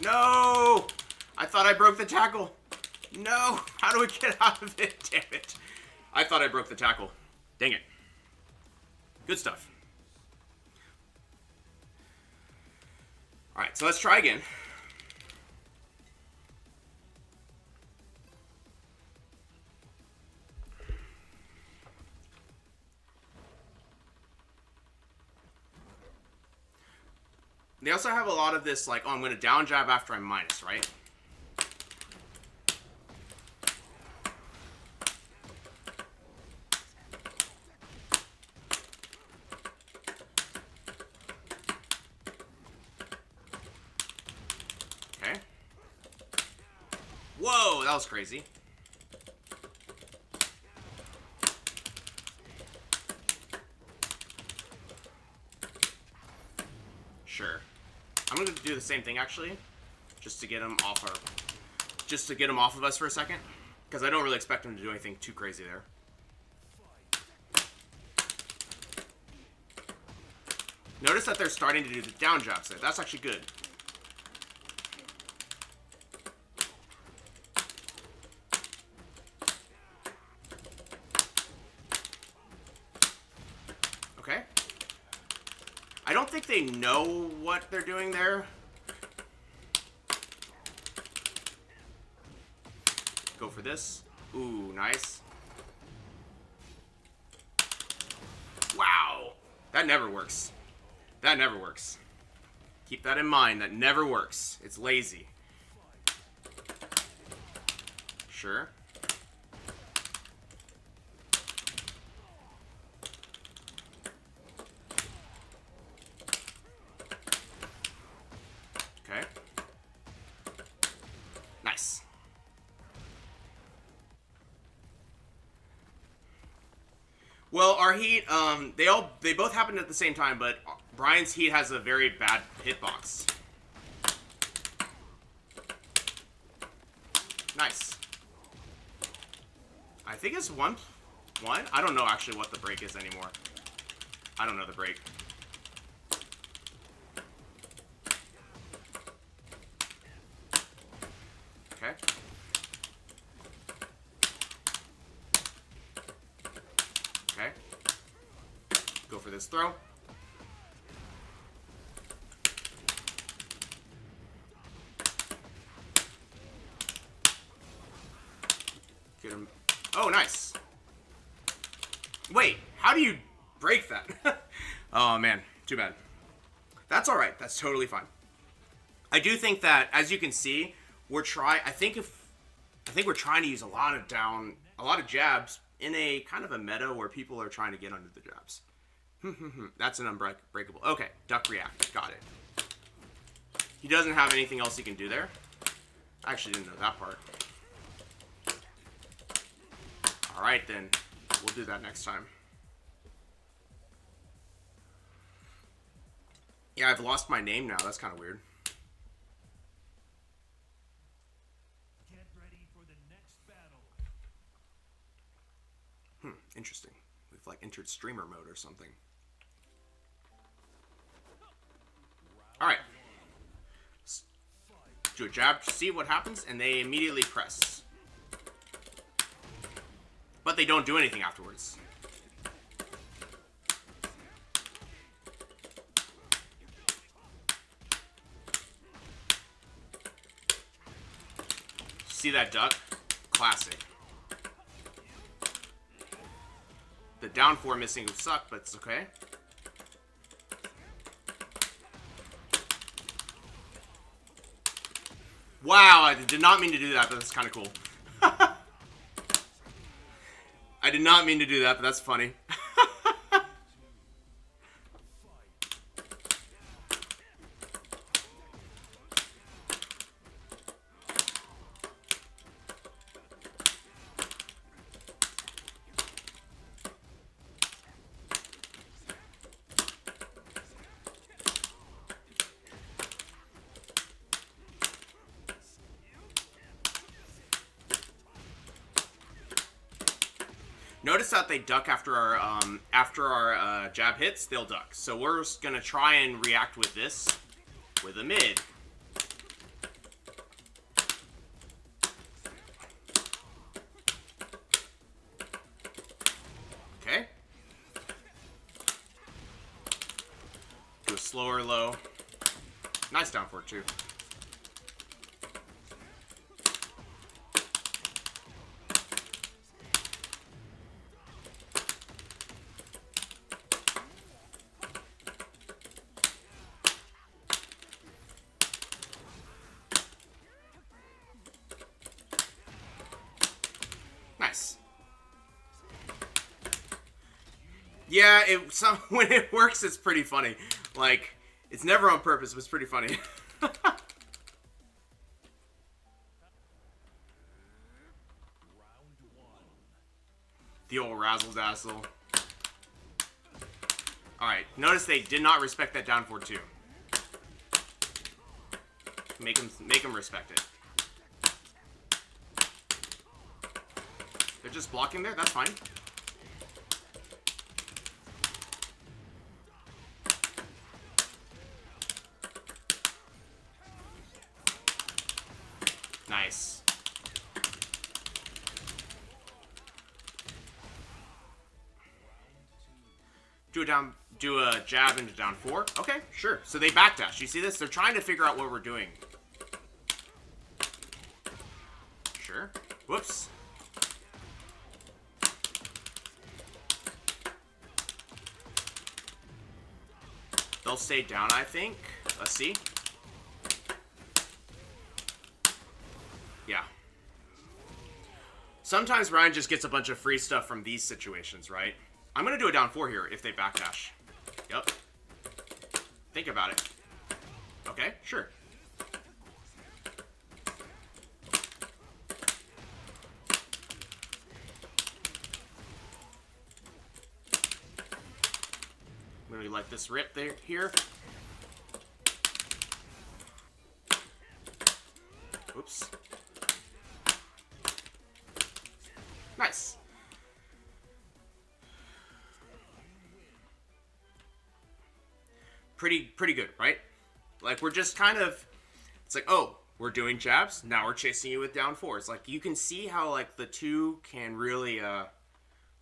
No! I thought I broke the tackle. No! How do we get out of it? Damn it. I thought I broke the tackle. Dang it. Good stuff. Alright, so let's try again. They also have a lot of this, like, oh, I'm going to down jab after I'm minus, right? Okay. Whoa, that was crazy. Sure. I'm going to do the same thing, actually, just to get him off of us for a second, because I don't really expect him to do anything too crazy there. Notice that they're starting to do the down jabs there. That's actually good. Okay. I don't think they know what they're doing there. Go for this. Ooh, nice. Wow. That never works. That never works. Keep that in mind. That never works. It's lazy. Sure. Okay. Nice. Well, our heat, they both happened at the same time, but Bryan's heat has a very bad hitbox. Nice. I think it's one one? I don't know actually what the break is anymore. I don't know the break. Okay. Okay. Go for this throw. Get him. Oh, nice. Wait, how do you break that? Oh, man. Too bad. That's all right. That's totally fine. I do think that, as you can see, I think we're trying to use a lot of jabs in a kind of a meta where people are trying to get under the jabs. That's an unbreakable. Okay, duck react. Got it. He doesn't have anything else he can do there. I actually didn't know that part. Alright then. We'll do that next time. Yeah, I've lost my name now. That's kind of weird. Get ready for the next battle. Interesting. We've like entered streamer mode or something. Alright. Do a jab, see what happens, and they immediately press. But they don't do anything afterwards. See that duck? Classic. The down 4 missing would suck, but it's okay. Wow, I did not mean to do that, but that's kind of cool. I did not mean to do that, but that's funny. Notice that they duck after our jab hits. They'll duck. So we're just gonna try and react with this, with a mid. Okay. Do a slower low. Nice down for it too. Yeah, when it works, it's pretty funny. Like, it's never on purpose, but it's pretty funny. The old razzle-dazzle. Alright, notice they did not respect that down 4-2. Make them respect it. They're just blocking there, that's fine. Nice. Do a jab into down 4. Okay, sure. So they backdash. You see this? They're trying to figure out what we're doing. Sure. Whoops. They'll stay down, I think. Let's see. Yeah. Sometimes Bryan just gets a bunch of free stuff from these situations, right? I'm going to do a down 4 here if they backdash. Yep. Think about it. Okay, sure. I'm going to let this rip there here. Oops. pretty good, right? Like, we're just kind of, it's like, oh, we're doing jabs, now we're chasing you with down fours. Like, you can see how, like, the two can really,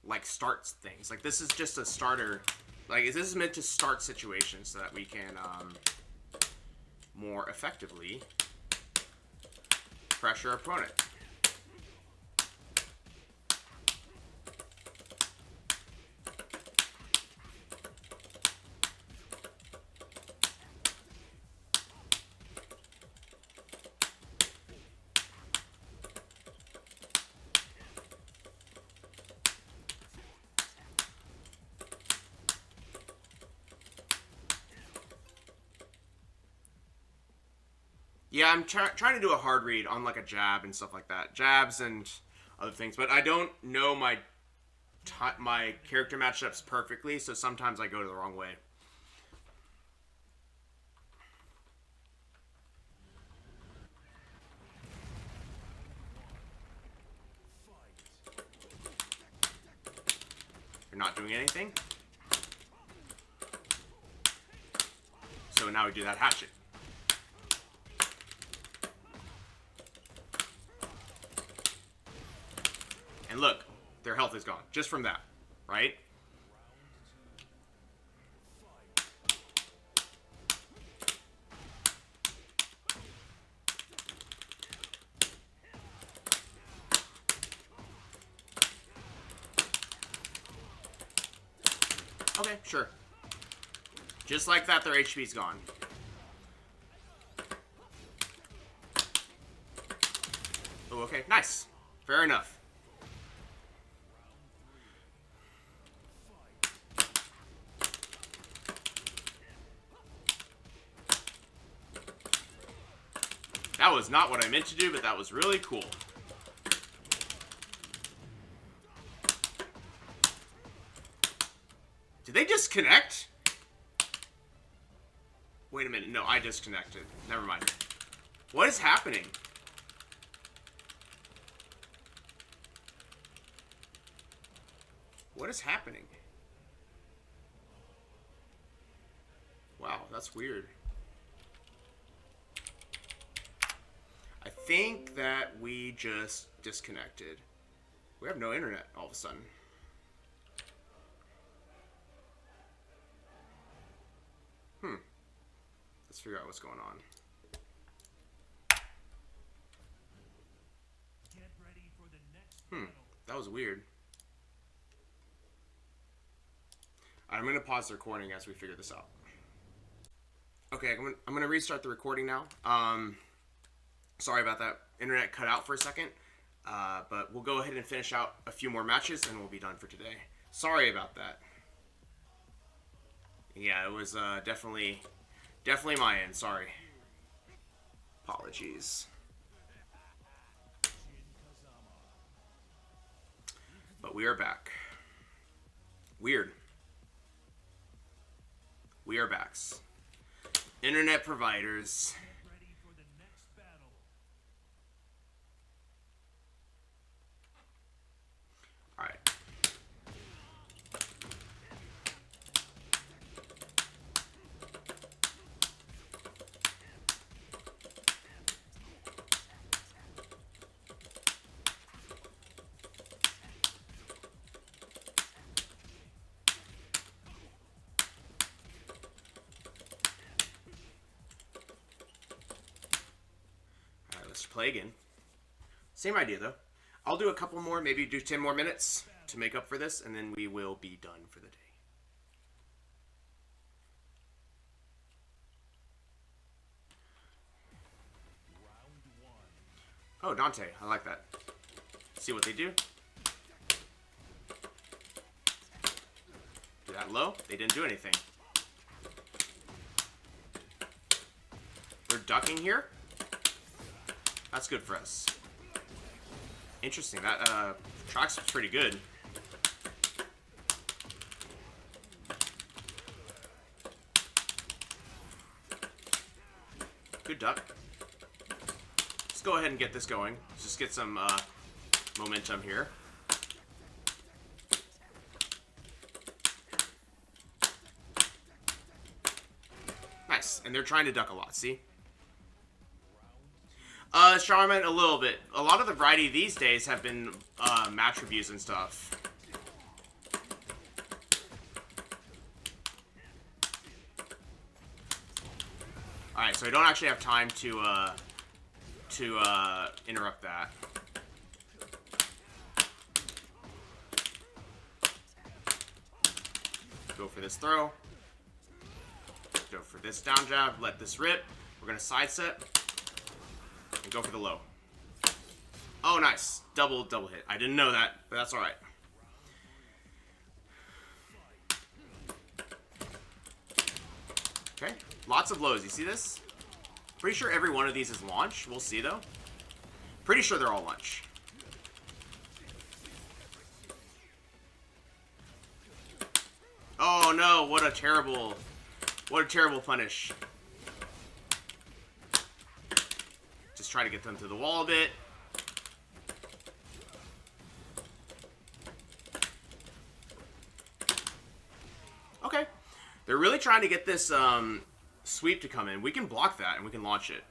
like, start things. Like, this is just a starter. Like, this is meant to start situations so that we can, more effectively pressure our opponent. Yeah, I'm trying to do a hard read on like a jab and stuff like that. Jabs and other things, but I don't know my character matchups perfectly, so sometimes I go to the wrong way. You're not doing anything. So now we do that hatchet. And look, their health is gone just from that, right? Okay, sure. Just like that, their HP's gone. Oh, okay, nice. Fair enough. That was not what I meant to do, but that was really cool. Did they disconnect? Wait a minute. No, I disconnected. Never mind. What is happening? What is happening? Wow, that's weird. I think that we just disconnected. We have no internet all of a sudden. Let's figure out what's going on. Get ready for the next battle. That was weird. I'm going to pause the recording as we figure this out. Okay, I'm going to restart the recording now. Sorry about that. Internet cut out for a second. But we'll go ahead and finish out a few more matches and we'll be done for today. Sorry about that. Yeah, it was definitely my end. Sorry. Apologies. But we are back. Weird. We are backs. Internet providers. Get ready for the next battle. Alright. Let's play again. Same idea though. I'll do a couple more, maybe do 10 more minutes to make up for this, and then we will be done for the day. Oh, Dante. I like that. See what they do. Do that low. They didn't do anything. We're ducking here. That's good for us. Interesting. That tracks pretty good. Good duck. Let's go ahead and get this going. Let's just get some momentum here. Nice. And they're trying to duck a lot, see? Charmin, a little bit. A lot of the variety these days have been match reviews and stuff. Alright, so I don't actually have time to interrupt that. Go for this throw. Go for this down jab. Let this rip. We're going to side set. And go for the low. Oh, nice. Double hit. I didn't know that, but that's alright. Okay. Lots of lows. You see this? Pretty sure every one of these is launch. We'll see, though. Pretty sure they're all launch. Oh, no. What a terrible punish. Just try to get them to the wall a bit. Okay. They're really trying to get this sweep to come in. We can block that and we can launch it.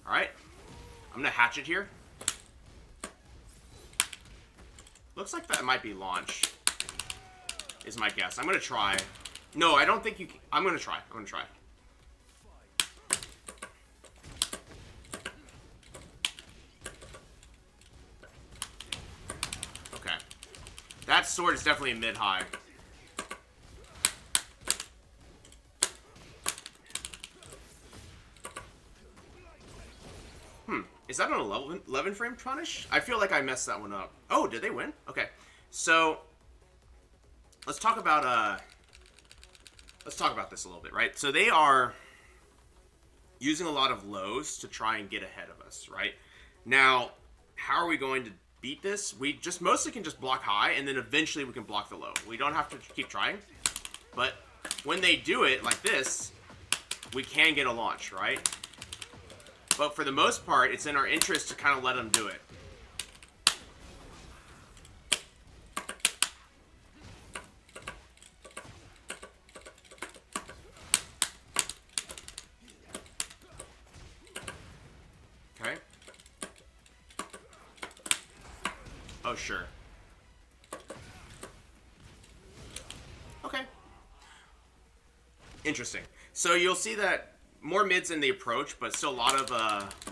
Alright. I'm gonna hatch it here. Looks like that might be launch. Is my guess. I'm gonna try. No, I don't think you can. I'm gonna try. Okay. That sword is definitely a mid-high. Is that an 11 frame punish? I feel like I messed that one up. Oh, did they win? Okay. So, let's talk about this a little bit, right? So they are using a lot of lows to try and get ahead of us, right? Now, how are we going to beat this? We just mostly can just block high, and then eventually we can block the low. We don't have to keep trying. But when they do it like this, we can get a launch, right? But for the most part, it's in our interest to kind of let them do it. Okay. Oh, sure. Okay. Interesting. So you'll see that more mids in the approach, but still a lot of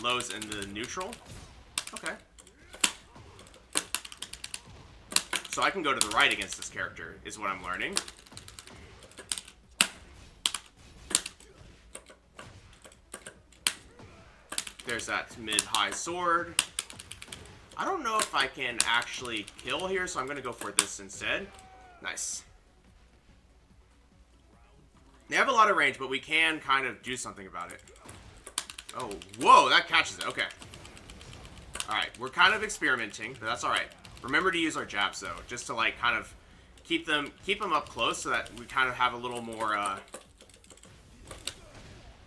lows in the neutral. Okay. So I can go to the right against this character, is what I'm learning. There's that mid-high sword. I don't know if I can actually kill here, so I'm going to go for this instead. Nice. They have a lot of range, but we can kind of do something about it. Oh, whoa, that catches it. Okay. Alright, we're kind of experimenting, but that's alright. Remember to use our jabs, though, just to, like, kind of keep them up close so that we kind of have a little more,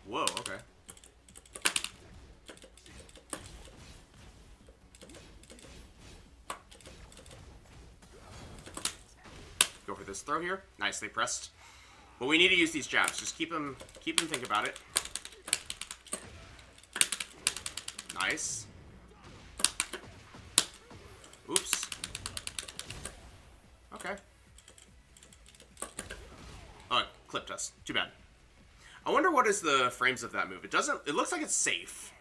Whoa, okay. Go for this throw here. Nicely pressed. But we need to use these jabs. Just keep them think about it. Nice. Oops. Okay. Oh, it clipped us. Too bad. I wonder what is the frames of that move. It looks like it's safe.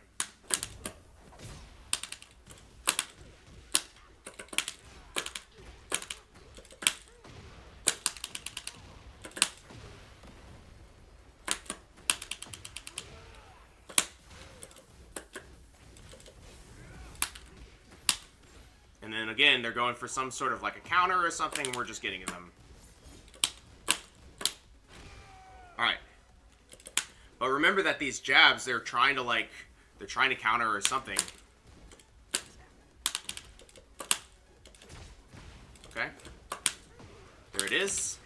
And then again, they're going for some sort of like a counter or something, and we're just getting them. Alright. But remember that these jabs, they're trying to counter or something. Okay. There it is.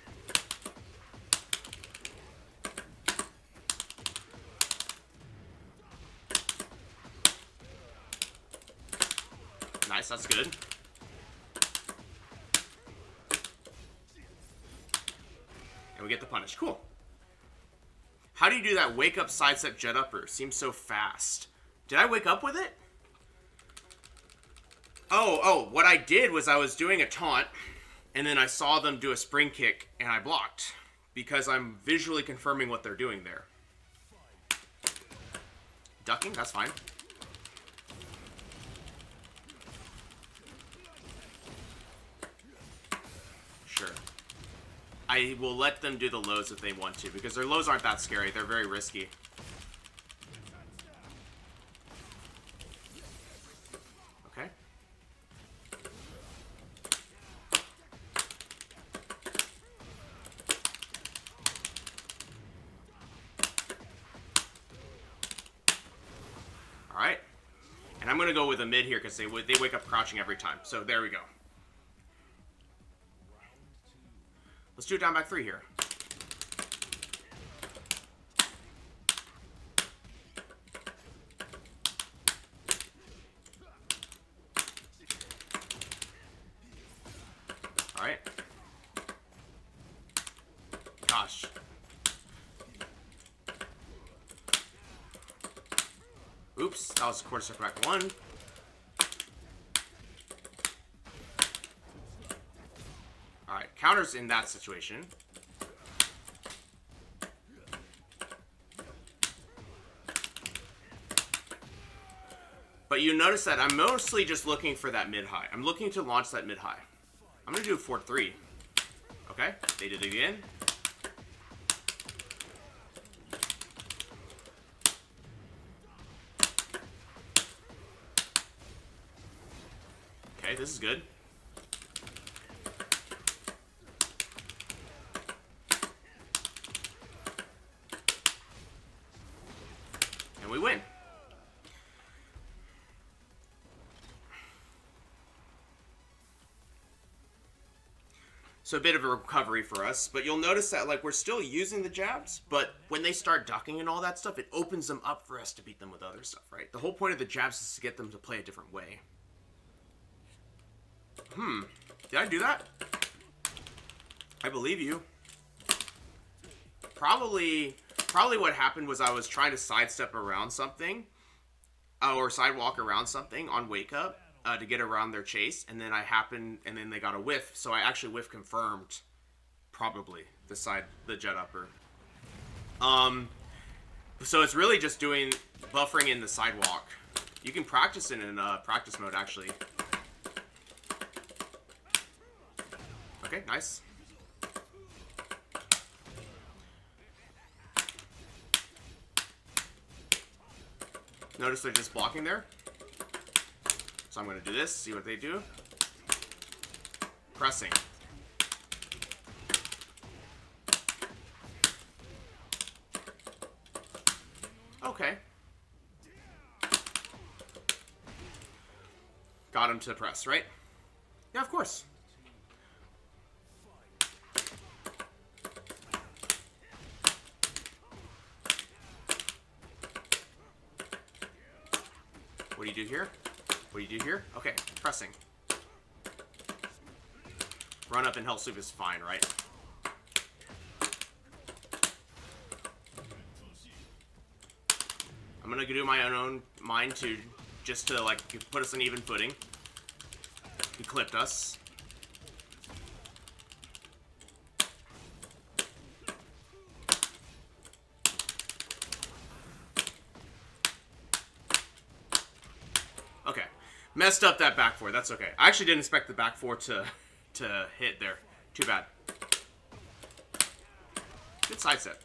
Nice, that's good. And we get the punish. Cool. How do you do that wake up sidestep jet upper? Seems so fast. Did I wake up with it? Oh, what I did was I was doing a taunt, and then I saw them do a spring kick, and I blocked. Because I'm visually confirming what they're doing there. Ducking, that's fine. Sure. I will let them do the lows if they want to, because their lows aren't that scary. They're very risky. Okay. Alright. And I'm going to go with a mid here, because they wake up crouching every time. So there we go. Let's do it down back 3 here. Alright. Gosh. Oops, that was quarter circle back 1. Alright, counters in that situation. But you notice that I'm mostly just looking for that mid-high. I'm looking to launch that mid-high. I'm going to do a 4-3. Okay, they did it again. Okay, this is good. And we win. So a bit of a recovery for us, but you'll notice that like we're still using the jabs, but when they start ducking and all that stuff, it opens them up for us to beat them with other stuff, right? The whole point of the jabs is to get them to play a different way. Did I do that? I believe you. Probably what happened was I was trying to sidestep around something, or sidewalk around something on wake up to get around their chase, and then and then they got a whiff, so I actually whiff confirmed, probably the jet upper. So it's really just buffering in the sidewalk. You can practice it in practice mode actually. Okay, nice. Notice they're just blocking there. So I'm going to do this, see what they do. Pressing. Okay. Got him to press, right? Yeah, of course. What do you do here? What do you do here? Okay, pressing. Run up and hell sweep is fine, right? I'm gonna do my own mine to just to like put us on even footing. He clipped us. Okay. Messed up that back four. That's okay. I actually didn't expect the back four to hit there. Too bad. Good side set.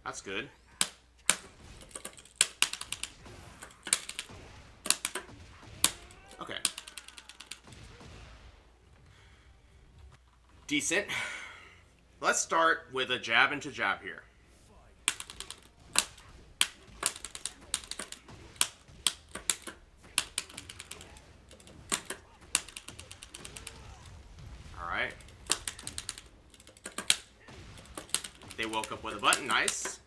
That's good. Okay. Decent. Let's start with a jab into jab here. All right. They woke up with a button. Nice.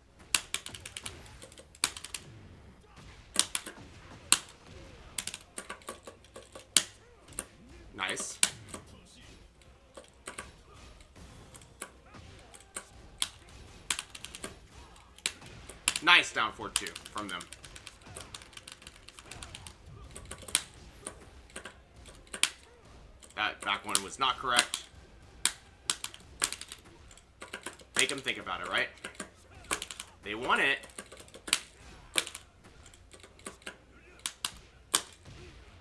Nice. Nice down 4-2 from them. That back one was not correct. Make them think about it, right? They want it.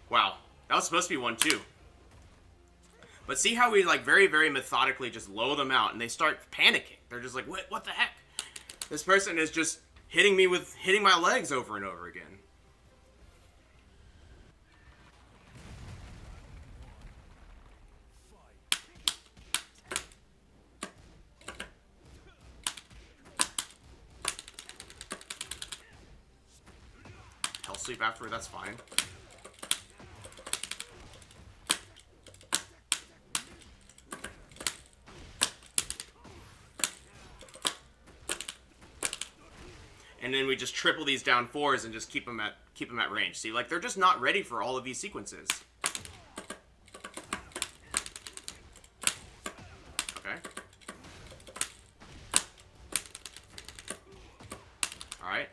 Wow. That was supposed to be 1-2. But see how we, like, very, very methodically just low them out, and they start panicking. They're just like, what the heck? This person is just hitting my legs over and over again. Hell sweep after, that's fine. And then we just triple these down 4s and just keep them at range. See, like, they're just not ready for all of these sequences. Okay. All right.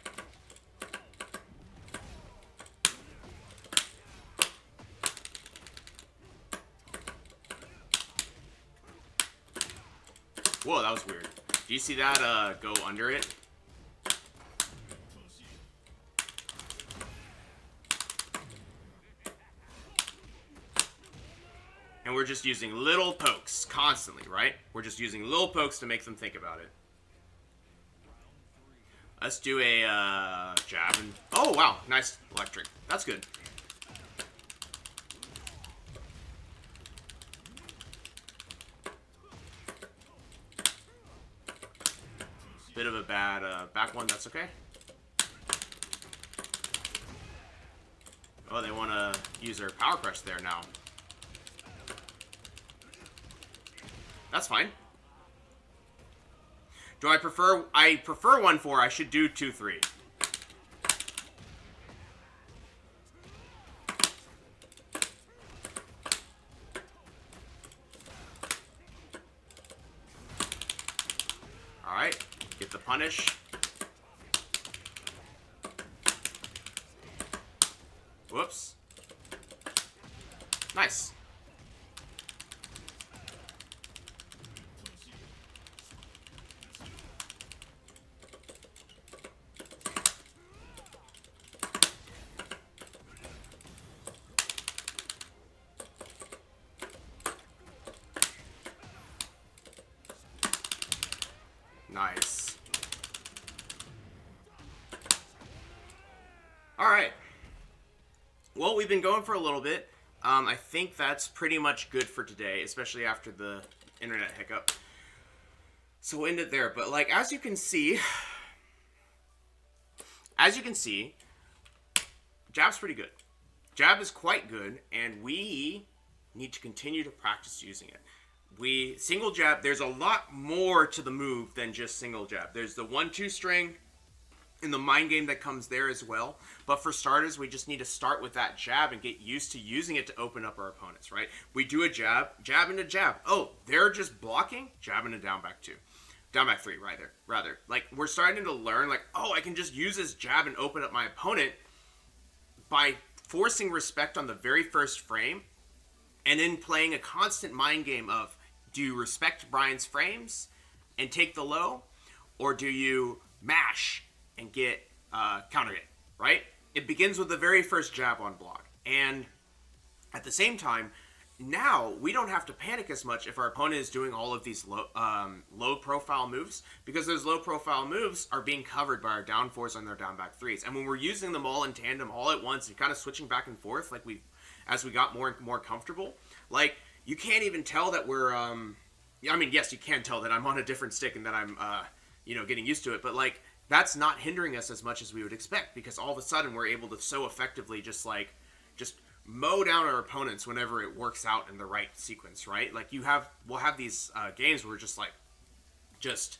Whoa, that was weird. Do you see that go under it? And we're just using little pokes constantly, right? We're just using little pokes to make them think about it. Let's do a jab and... Oh, wow. Nice electric. That's good. Bit of a bad back one. That's okay. Oh, they want to use their power crush there now. That's fine. Do I prefer... I prefer 1-4. I should do 2-3. Alright. Get the punish. Whoops. Nice. Nice. Alright. Well, we've been going for a little bit. I think that's pretty much good for today, especially after the internet hiccup. So we'll end it there. But, like, as you can see, jab's pretty good. Jab is quite good, and we need to continue to practice using it. Single jab, there's a lot more to the move than just single jab. There's the 1-2 string and the mind game that comes there as well. But for starters, we just need to start with that jab and get used to using it to open up our opponents, right? We do a jab, jab and a jab. Oh, they're just blocking, jab and a down back 2. Down back 3, rather. Like, we're starting to learn, like, oh, I can just use this jab and open up my opponent by forcing respect on the very first frame and then playing a constant mind game of, do you respect Bryan's frames and take the low, or do you mash and get counter hit, right? It begins with the very first jab on block. And at the same time, now we don't have to panic as much if our opponent is doing all of these low profile moves, because those low profile moves are being covered by our down 4s and their down back 3s. And when we're using them all in tandem all at once and kind of switching back and forth, like as we got more and more comfortable, like, you can't even tell that we're, I mean, yes, you can tell that I'm on a different stick and that I'm, getting used to it, but, like, that's not hindering us as much as we would expect, because all of a sudden we're able to so effectively just mow down our opponents whenever it works out in the right sequence, right? Like, we'll have these games where we're just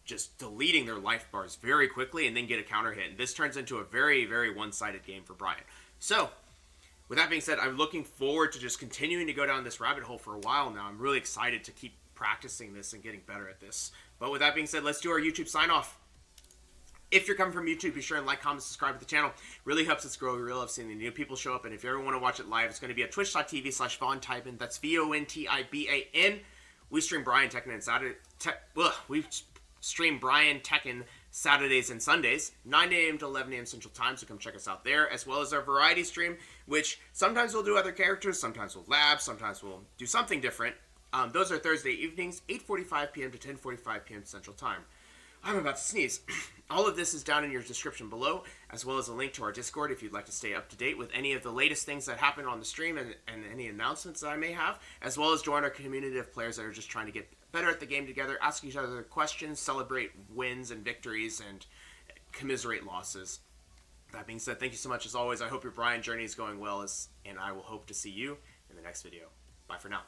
just deleting their life bars very quickly and then get a counter hit. And this turns into a very, very one-sided game for Bryan. So, with that being said, I'm looking forward to just continuing to go down this rabbit hole for a while now. I'm really excited to keep practicing this and getting better at this. But with that being said, let's do our YouTube sign-off. If you're coming from YouTube, be sure and like, comment, subscribe to the channel. Really helps us grow. We really love seeing the new people show up. And if you ever want to watch it live, it's going to be at twitch.tv/VonTiban. That's VONTIBAN. We stream Bryan, Tekken, and Saturday. We stream Bryan, Tekken, Saturdays and Sundays, 9 a.m. to 11 a.m. Central Time, so come check us out there, as well as our variety stream, which sometimes we'll do other characters, sometimes we'll lab, sometimes we'll do something different. Those are Thursday evenings, 8:45 p.m. to 10:45 p.m. Central Time. I'm about to sneeze. All of this is down in your description below, as well as a link to our Discord if you'd like to stay up to date with any of the latest things that happen on the stream and any announcements that I may have, as well as join our community of players that are just trying to get better at the game together, ask each other questions, celebrate wins and victories, and commiserate losses. That being said, thank you so much as always. I hope your Bryan journey is going well, and I will hope to see you in the next video. Bye for now.